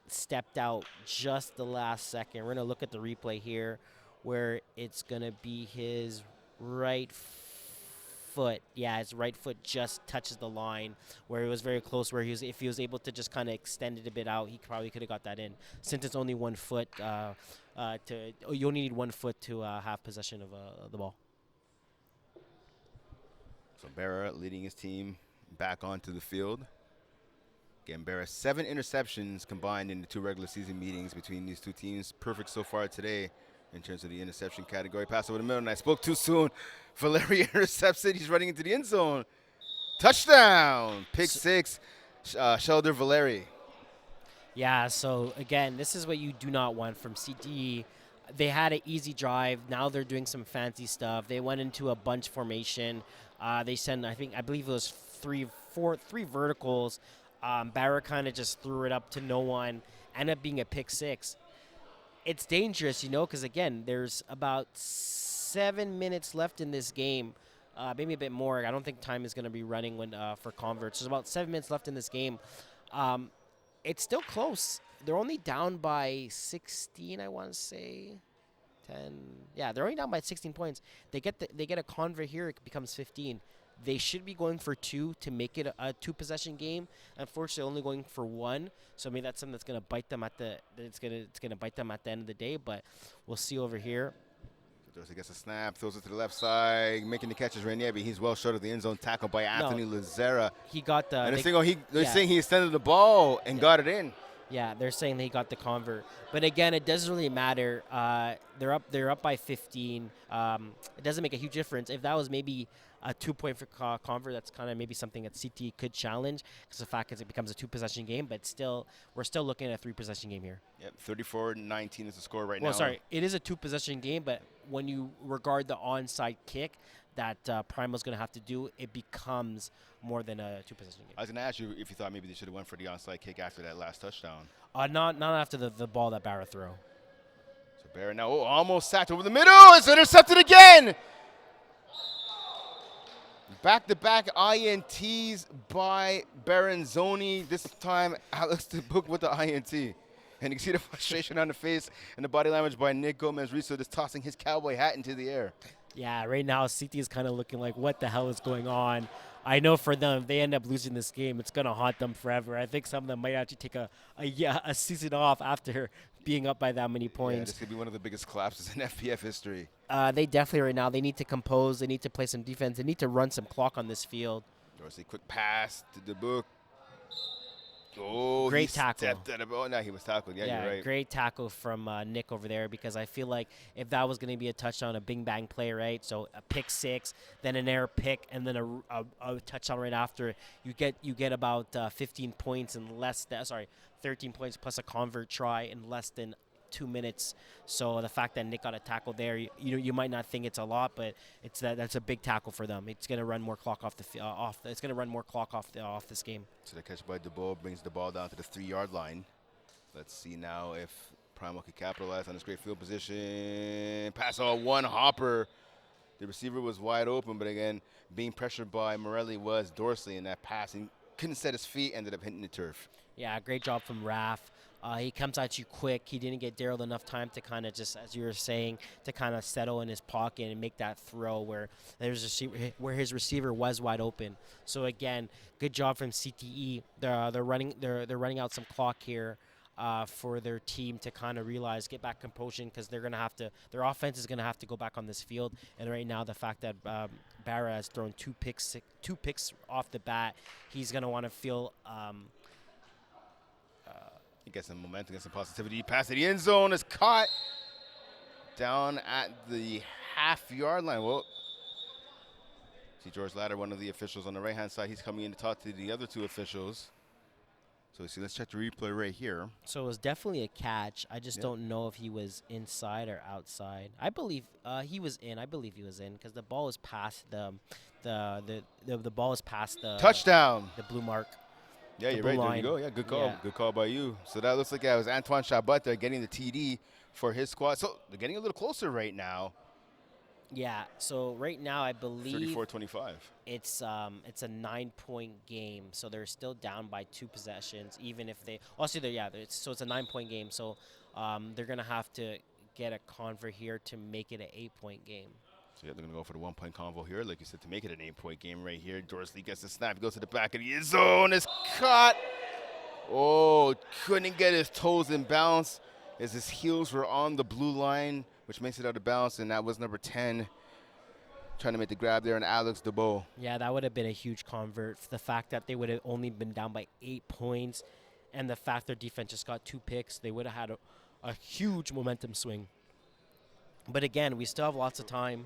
stepped out just the last second. We're going to look at the replay here where it's going to be his right foot. Yeah, his right foot just touches the line where it was very close, where if he was able to just kind of extend it a bit out, he probably could have got that in. Since it's only 1 foot, you only need 1 foot to have possession of the ball. So Barra leading his team back onto the field. Again, Barra, 7 interceptions combined in the 2 regular season meetings between these two teams. Perfect so far today in terms of the interception category. Pass over the middle, and I spoke too soon. Valeri intercepts it. He's running into the end zone. Touchdown! Pick 6, Shelder Valeri. Yeah, so again, this is what you do not want from CTE. They had an easy drive. Now they're doing some fancy stuff. They went into a bunch formation. They sent, I believe it was three verticals. Barra kind of just threw it up to no one. Ended up being a pick six. It's dangerous, because again, there's about 7 minutes left in this game. Maybe a bit more. I don't think time is going to be running for converts. There's about 7 minutes left in this game. Um, it's still close. They're only down by 16, I want to say. 10. Yeah, they're only down by 16 points. They get a convert here, it becomes 15. They should be going for two to make it a two possession game. Unfortunately, only going for one. So maybe that's something that's gonna bite them it's gonna bite them at the end of the day. But we'll see over here. Dorsey gets a snap, throws it to the left side, making the catches. Rainier, but he's well short of the end zone tackle by Anthony Lazera. He got the. And they're saying he extended the ball and got it in. Yeah, they're saying that he got the convert, but again, it doesn't really matter. They're up by 15. It doesn't make a huge difference. If that was maybe a 2-point for convert, that's kind of maybe something that CT could challenge because the fact is it becomes a two possession game. But still, we're still looking at a 3 possession game here. Yep, 34-19 is the score right now. Well, sorry, it is a 2 possession game, but when you regard the onside kick that Primal's going to have to do, it becomes more than a 2 possession game. I was going to ask you if you thought maybe they should have went for the onside kick after that last touchdown. Not after the ball that Barra threw. So Barra now almost sacked over the middle. It's intercepted again. Back-to-back INTs by Baranzoni. This time, Alex DeBook with the INT. And you can see the frustration on the face and the body language by Nick Gomez-Riso just tossing his cowboy hat into the air. Yeah, right now, CT is kind of looking like, what the hell is going on? I know for them, if they end up losing this game, it's going to haunt them forever. I think some of them might actually take a season off after being up by that many points. Yeah, this could be one of the biggest collapses in FPF history. They definitely right now, they need to compose. They need to play some defense. They need to run some clock on this field. Dorsey, quick pass to DeBook. Oh, great tackle. Oh, no, he was tackled. Yeah, you're right. Great tackle from Nick over there because I feel like if that was going to be a touchdown, a bing bang play, right? So a pick six, then an air pick, and then a touchdown right after. You get about 15 points in less than 13 points plus a convert try in less than 2 minutes. So the fact that Nick got a tackle there, you might not think it's a lot, but that's a big tackle for them. It's going to run more clock it's going to run more clock off this game. So the catch by DeBoer brings the ball down to the 3-yard line. Let's see now if Primal can capitalize on this great field position. Pass on one hopper. The receiver was wide open, but again, being pressured by Morelli was Dorsey in that passing. Couldn't set his feet, ended up hitting the turf. Yeah, great job from Raph. He comes at you quick. He didn't get Daryl enough time to kind of just, as you were saying, to kind of settle in his pocket and make that throw where his receiver was wide open. So again, good job from CTE. They're running out some clock here for their team to kind of realize, get back composure because their offense is gonna have to go back on this field. And right now, the fact that Barra has thrown two picks off the bat, he's gonna want to feel. He gets some momentum, gets some positivity. Pass to the end zone is caught down at the half-yard line. Well, see George Latter, one of the officials on the right-hand side. He's coming in to talk to the other two officials. So let's check the replay right here. So it was definitely a catch. I just don't know if he was inside or outside. I believe he was in. I believe he was in because the ball is past the ball is past the touchdown. The blue mark. Yeah, you're right. There you go. Yeah, good call. Yeah. Good call by you. So that looks like it was Antoine Chabot there getting the TD for his squad. So they're getting a little closer right now. Yeah. So right now, I believe 34-25. It's a 9-point game. So they're still down by 2 possessions, even if they. Also, so it's a 9-point game. So they're gonna have to get a convert here to make it an 8-point game. So yeah, they're going to go for the 1-point convo here, like you said, to make it an 8-point game right here. Dorsley gets the snap, goes to the back of the end zone, is caught. Oh, couldn't get his toes in bounds as his heels were on the blue line, which makes it out of bounds, and that was number 10 trying to make the grab there, and Alex DeBoer. Yeah, that would have been a huge convert. The fact that they would have only been down by 8 points, and the fact their defense just got 2 picks, they would have had a huge momentum swing. But again, we still have lots of time.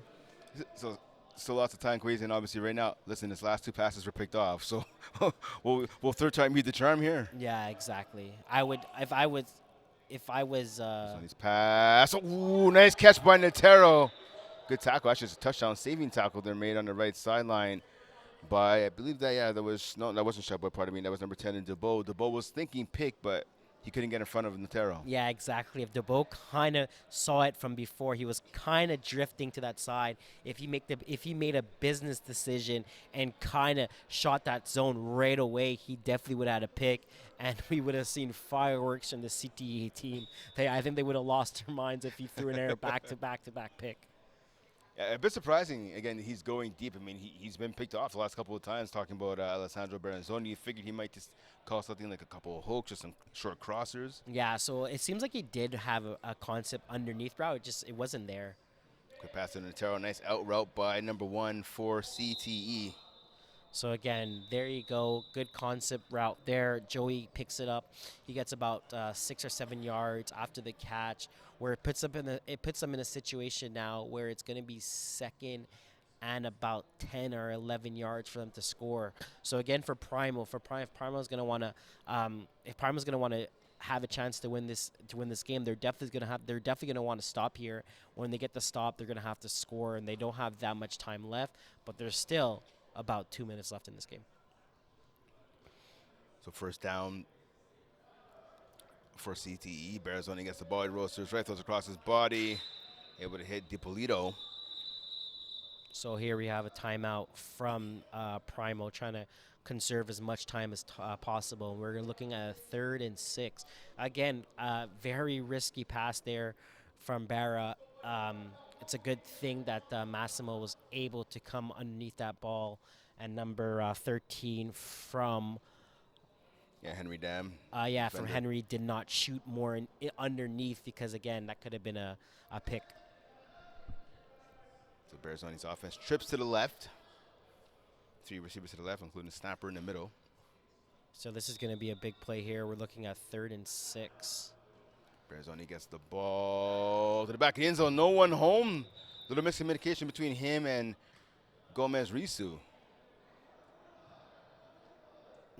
So still lots of time, Queasy, and obviously right now, listen, his last 2 passes were picked off. So we'll third time beat the charm here. Yeah, exactly. if I was Sonny's pass. Ooh, nice catch by Natero. Good tackle. Actually, it's a touchdown saving tackle there made on the right sideline by, I believe that, yeah, that was, no, that wasn't Shepard, pardon me. That was number 10 in DeBow. DeBow was thinking pick, but he couldn't get in front of Natero. yeah, exactly. If DeBow kind of saw it from before, he was kind of drifting to that side. If he made a business decision and kind of shot that zone right away, he definitely would have had a pick, and we would have seen fireworks from the CTE team. I think they would have lost their minds if he threw an air back to back to back pick. Yeah, a bit surprising. Again, he's going deep. I mean, he's been picked off the last couple of times talking about Alessandro Beranzoni. You figured he might just call something like a couple of hooks or some short crossers. Yeah, so it seems like he did have a concept underneath route. It wasn't there. Quick pass to Natero. Nice out route by number 1 for CTE. So again, there you go. Good concept route there. Joey picks it up. He gets about 6 or 7 yards after the catch, where it puts them in a situation now where it's going to be second and about 10 or 11 yards for them to score. So again, for Primal, if Primal's going to want to, if Primal's going to want to have a chance to win this game, they're definitely going to want to stop here. When they get the stop, they're going to have to score, and they don't have that much time left. But there's still about 2 minutes left in this game. So first down for CTE. Beranzoni gets the ball. He rolls to his right, throws across his body. Able to hit DiPolito. So here we have a timeout from Primo, trying to conserve as much time as possible. We're looking at a 3rd and 6. Again, very risky pass there from Barra. It's a good thing that Massimo was able to come underneath that ball. And number 13 from... Yeah, Henry Dam. From Henry did not shoot more underneath because, again, that could have been a pick. So Beranzoni's offense trips to the left. 3 receivers to the left, including the snapper in the middle. So this is going to be a big play here. We're looking at 3rd and 6. Beranzoni gets the ball to the back of the end zone. No one home. Little miscommunication between him and Gomez Risu.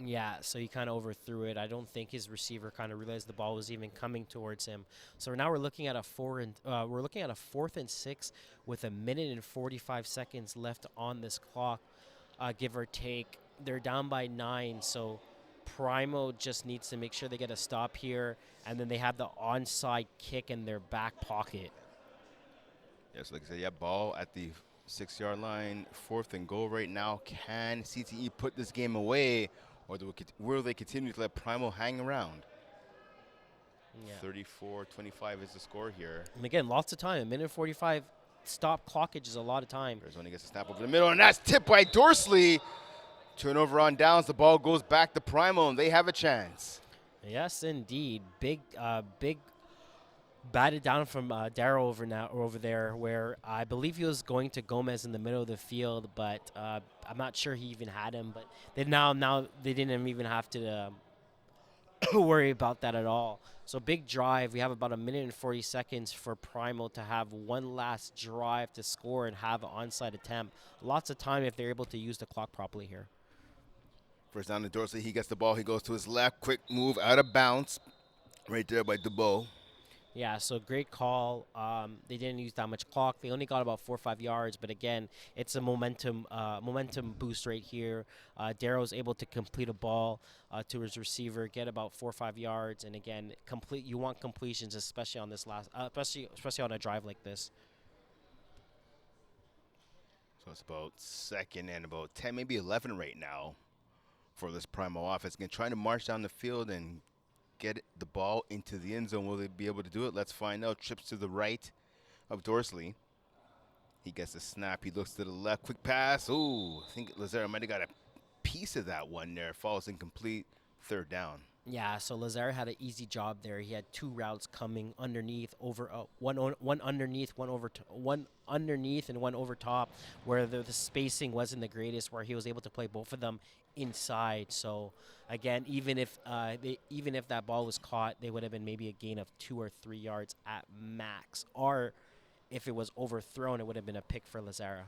Yeah, so he kind of overthrew it. I don't think his receiver kind of realized the ball was even coming towards him. So now we're looking at a 4th and 6 with 1minute and 45 seconds left on this clock, give or take. They're down by 9, so Primo just needs to make sure they get a stop here, and then they have the onside kick in their back pocket. Yeah, so like I said, ball at the 6-yard line, 4th and goal right now. Can CTE put this game away, or will they continue to let Primal hang around? Yeah. 34-25 is the score here. And again, lots of time. 1minute 45 stop clockage is a lot of time. Beranzoni gets a snap over the middle, and that's tipped by Dorsley. Turnover on downs. The ball goes back to Primal, and they have a chance. Yes, indeed. Big batted down from Darrow over there, where I believe he was going to Gomez in the middle of the field, but I'm not sure he even had him. But now they didn't even have to worry about that at all. So big drive. We have about 1minute and 40 seconds for Primal to have one last drive to score and have an onside attempt. Lots of time if they're able to use the clock properly here. First down to Dorsey. He gets the ball. He goes to his left. Quick move out of bounds. Right there by DeBow. Yeah, so great call. They didn't use that much clock. They only got about 4 or 5 yards, but again, it's a momentum boost right here. Darrow's able to complete a ball to his receiver, get about 4 or 5 yards, and again, you want completions, especially on this especially on a drive like this. So it's about 2nd and about 10, maybe 11 right now for this Primal offense. Again, trying to march down the field and get the ball into the end zone. Will they be able to do it? Let's find out. Trips to the right of Dorsley. He gets the snap. He looks to the left. Quick pass. Ooh, I think Lazaro might have got a piece of that one there. Falls incomplete. 3rd down. Yeah, so Lazaro had an easy job there. He had 2 routes coming underneath, one underneath, one underneath, and one over top, where the spacing wasn't the greatest, where he was able to play both of them inside. So again, even if that ball was caught, they would have been maybe a gain of 2 or 3 yards at max. Or if it was overthrown, it would have been a pick for Lazaro.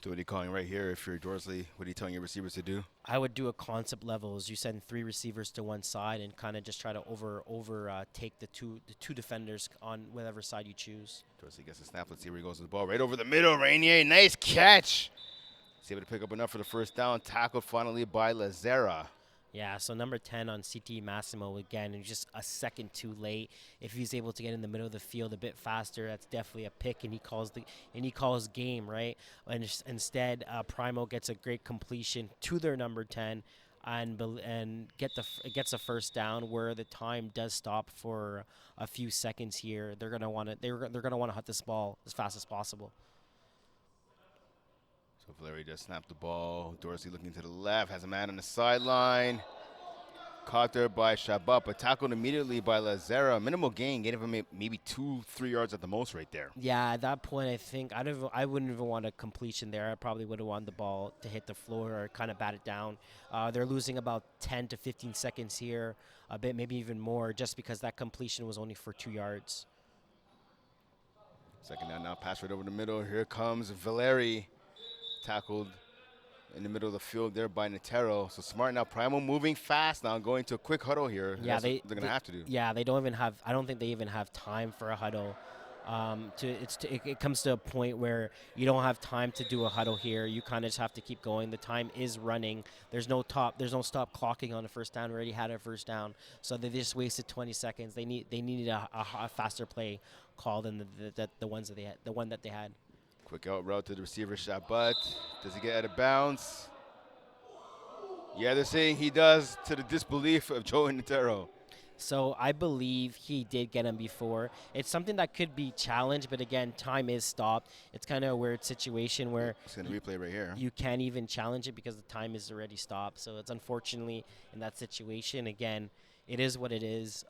So what are you calling right here? If you're Dorsley, what are you telling your receivers to do? I would do a concept level. As you send three receivers to one side and kind of just try to over take the two defenders on whatever side you choose. Dorsley gets the snap. Let's see where he goes with the ball. Right over the middle. Rainier, nice catch. He's able to pick up enough for the first down. Tackled finally by Lazera. Yeah, so number 10 on CT Massimo again, and just a second too late. If he's able to get in the middle of the field a bit faster, that's definitely a pick, and he calls game, right? And instead, Primal gets a great completion to their number 10, and gets a first down where the time does stop for a few seconds here. They're gonna want to hit this ball as fast as possible. So Valeri just snapped the ball. Dorsey looking to the left, has a man on the sideline. Caught there by Shabat, but tackled immediately by Lazera. Minimal gain, gave him maybe 2-3 yards at the most right there. Yeah, at that point, I think I wouldn't even want a completion there. I probably would have wanted the ball to hit the floor or kind of bat it down. They're losing about 10 to 15 seconds here, a bit, maybe even more, just because that completion was only for 2 yards. Second down now, pass right over the middle. Here comes Valeri. Tackled in the middle of the field there by Netero. So smart now. Primal moving fast now, going to a quick huddle here. Yeah, they're going to have to do. Yeah, they don't even have. I don't think they even have time for a huddle. It comes to a point where you don't have time to do a huddle here. You kind of just have to keep going. The time is running. There's no stop clocking on the first down. We already had a first down, so they just wasted 20 seconds. They needed a faster play call than the one that they had. Quick out route to the receiver, Shabat. Does he get out of bounds? Yeah, they're saying he does, to the disbelief of Joey Netero. So I believe he did get him before. It's something that could be challenged, but again, time is stopped. It's kind of a weird situation where It's going to replay right here. you can't even challenge it because the time is already stopped. So it's unfortunately in that situation. Again, it is what it is.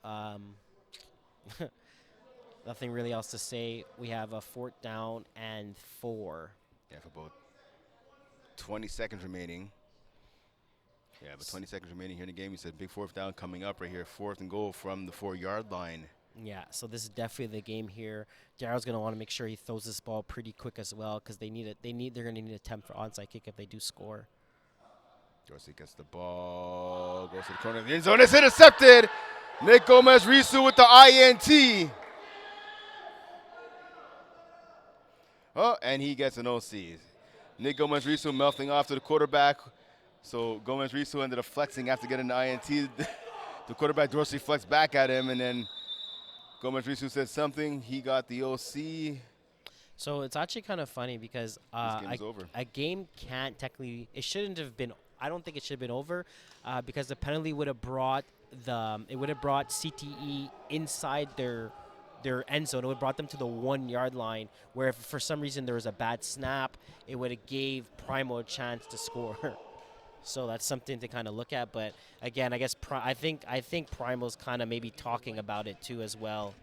Nothing really else to say. We have a 4th down and 4. Yeah, for about 20 seconds remaining. Yeah, but 20 seconds remaining here in the game. He said big 4th down coming up right here. 4th and goal from the 4-yard line. Yeah, so this is definitely the game here. Darrell's going to want to make sure he throws this ball pretty quick as well because they're going to need a attempt for onside kick if they do score. Dorsey gets the ball, goes to the corner of the end zone. It's intercepted. Nick Gomez-Risu with the INT. Oh, and he gets an OC. Nick Gomez-Risu melting off to the quarterback. So Gomez-Risu ended up flexing after getting the INT. The quarterback Dorsey flexed back at him, and then Gomez-Risu said something. He got the OC. So it's actually kind of funny because a game can't technically – it shouldn't have been – I don't think it should have been over because the penalty would have brought CTE inside their end zone. It would have brought them to the 1-yard line, where if for some reason there was a bad snap, it would have gave Primal a chance to score. So that's something to kind of look at. But again, I guess I think Primal's kind of maybe talking about it too as well.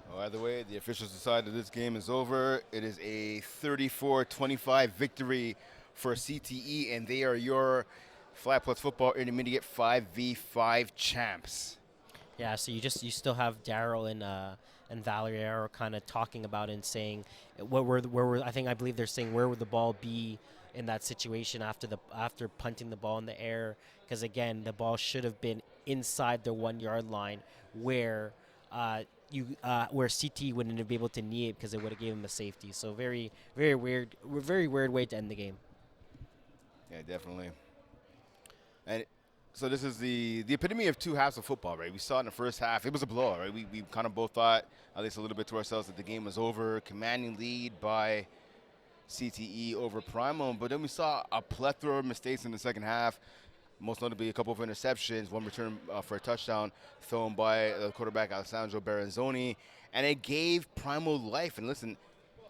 Well, either way, the officials decided this game is over. It is a 34-25 victory for CTE, and they are your Flat Plus Football Intermediate 5v5 champs. Yeah, so you still have Darryl and Valerio kind of talking about it and saying I believe they're saying where would the ball be in that situation after punting the ball in the air, because again the ball should have been inside the 1-yard line where CT wouldn't be able to knee it because it would have given him a safety. So very weird way to end the game. Yeah, definitely. And so this is the epitome of 2 halves of football, right? We saw it in the first half. It was a blowout, right? We kind of both thought, at least a little bit to ourselves, that the game was over. Commanding lead by CTE over Primal. But then we saw a plethora of mistakes in the second half, most notably a couple of interceptions, one return for a touchdown thrown by the quarterback Alessandro Beranzoni. And it gave Primal life. And listen,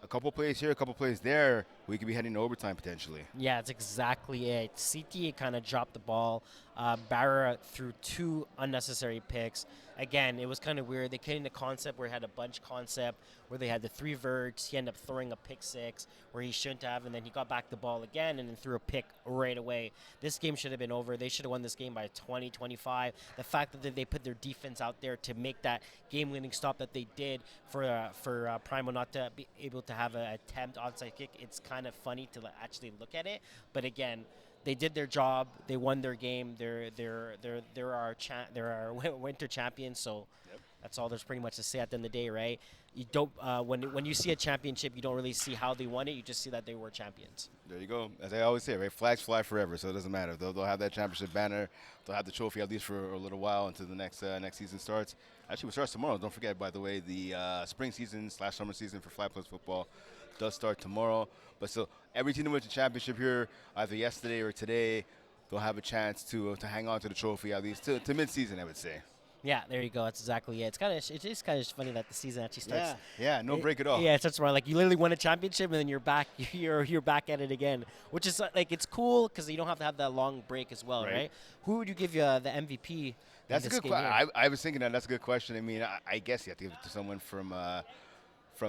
a couple plays here, a couple plays there, we could be heading to overtime potentially. Yeah, that's exactly it. CT kind of dropped the ball. Barra threw 2 unnecessary picks, again, it was kind of weird. They came in the concept where it had a bunch concept, where they had the 3 verts. He ended up throwing a pick 6 where he shouldn't have, and then he got back the ball again and then threw a pick right away. This game should have been over. They should have won this game by 20, 25. The fact that they put their defense out there to make that game-winning stop that they did for Primal not to be able to have an attempt onside kick, it's kind of funny to actually look at it. But again, they did their job. They won their game. They're our winter champions. So that's all there's pretty much to say at the end of the day, right? You don't when you see a championship, you don't really see how they won it. You just see that they were champions. There you go. As I always say, right? Flags fly forever, so it doesn't matter. They'll have that championship banner. They'll have the trophy at least for a little while until the next season starts. Actually, it starts tomorrow. Don't forget, by the way, the spring season / summer season for Flag Plus football does start tomorrow. But still, every team that wins the championship here, either yesterday or today, they'll have a chance to hang on to the trophy at least to mid-season, I would say. Yeah, there you go. That's exactly it. It's just kind of funny that the season actually starts. Yeah, no break at all. Yeah, it starts around like you literally won a championship and then you're back. You're back at it again, which is like it's cool because you don't have to have that long break as well, right? Who would you give you the MVP? That's a good question. I was thinking that's a good question. I mean, I guess you have to give it to someone from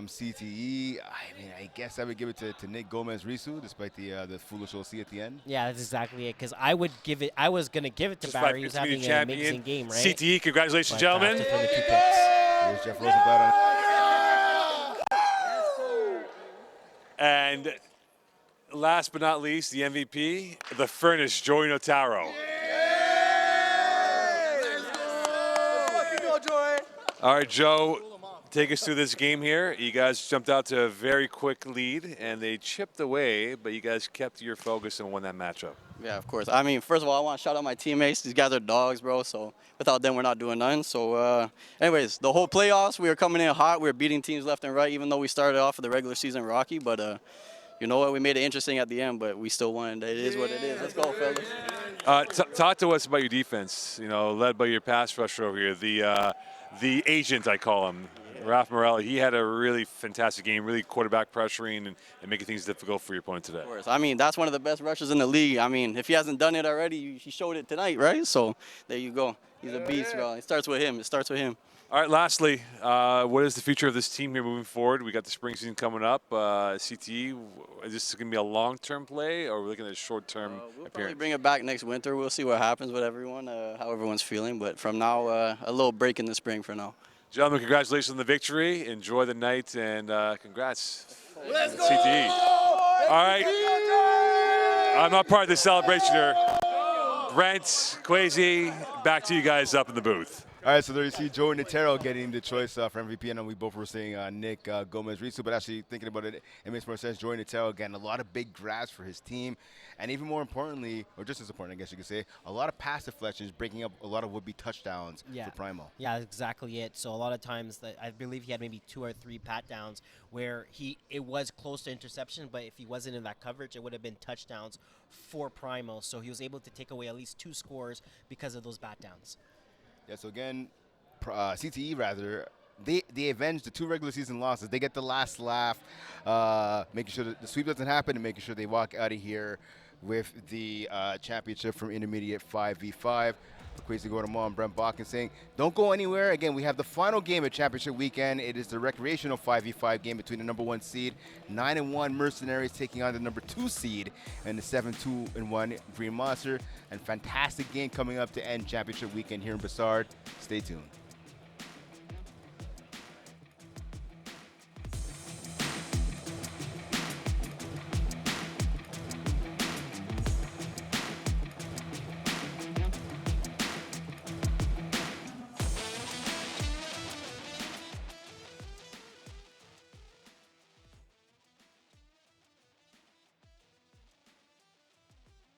CTE. I mean, I guess I would give it to Nick Gomez-Risu, despite the foolish OC at the end. Yeah, that's exactly it. Because I would give it. I was gonna give it to Barry. He's having an amazing game, right? CTE, congratulations, gentlemen. Here's Jeff Rosenblatt on. And last but not least, the MVP, the Furnace, Joey Notaro. All right, Joe, take us through this game here. You guys jumped out to a very quick lead, and they chipped away, but you guys kept your focus and won that matchup. Yeah, of course. I mean, first of all, I want to shout out my teammates. These guys are dogs, bro, so without them, we're not doing nothing. So, anyways, the whole playoffs, we were coming in hot. We were beating teams left and right, even though we started off with the regular season rocky. But you know what? We made it interesting at the end, but we still won. It is what it is. Let's go, fellas. Talk to us about your defense, led by your pass rusher over here, the agent, I call him. Ralph Morelli, he had a really fantastic game, really quarterback pressuring and making things difficult for your opponent today. Of course. I mean, that's one of the best rushers in the league. I mean, if he hasn't done it already, he showed it tonight, right? So there you go. He's a beast, bro. It starts with him. All right, lastly, what is the future of this team here moving forward? We got the spring season coming up. CTE, is this going to be a long-term play, or are we looking at a short-term We'll appearance? probably bring it back next winter. We'll see what happens with everyone, how everyone's feeling. But from now, a little break in the spring for now. Gentlemen, congratulations on the victory. Enjoy the night, and congrats. Let's go! CTE. All right. I'm not part of the celebration here. Brent, Kwesi, back to you guys up in the booth. All right, so there you see Joey Notaro getting the choice for MVP. I know we both were saying Nick Gomez-Risu, but actually thinking about it, it makes more sense. Joey Notaro getting a lot of big grabs for his team, and even more importantly, or just as important, I guess you could say, a lot of pass deflections, breaking up a lot of would-be touchdowns for Primal. Yeah, exactly it. So a lot of times, I believe he had maybe 2 or 3 pat downs where it was close to interception, but if he wasn't in that coverage, it would have been touchdowns for Primal. So he was able to take away at least 2 scores because of those bat downs. Yeah, so again, CTE rather, they avenged the 2 regular season losses. They get the last laugh, making sure that the sweep doesn't happen and making sure they walk out of here with the championship from intermediate 5v5. Kwesi Gordon and Brent Bakken saying, don't go anywhere. Again, we have the final game of championship weekend. It is the recreational 5v5 game between the number 1 seed, 9-1 Mercenaries taking on the number 2 seed and the 7-2-1 Green Monster. And fantastic game coming up to end championship weekend here in Bassard. Stay tuned.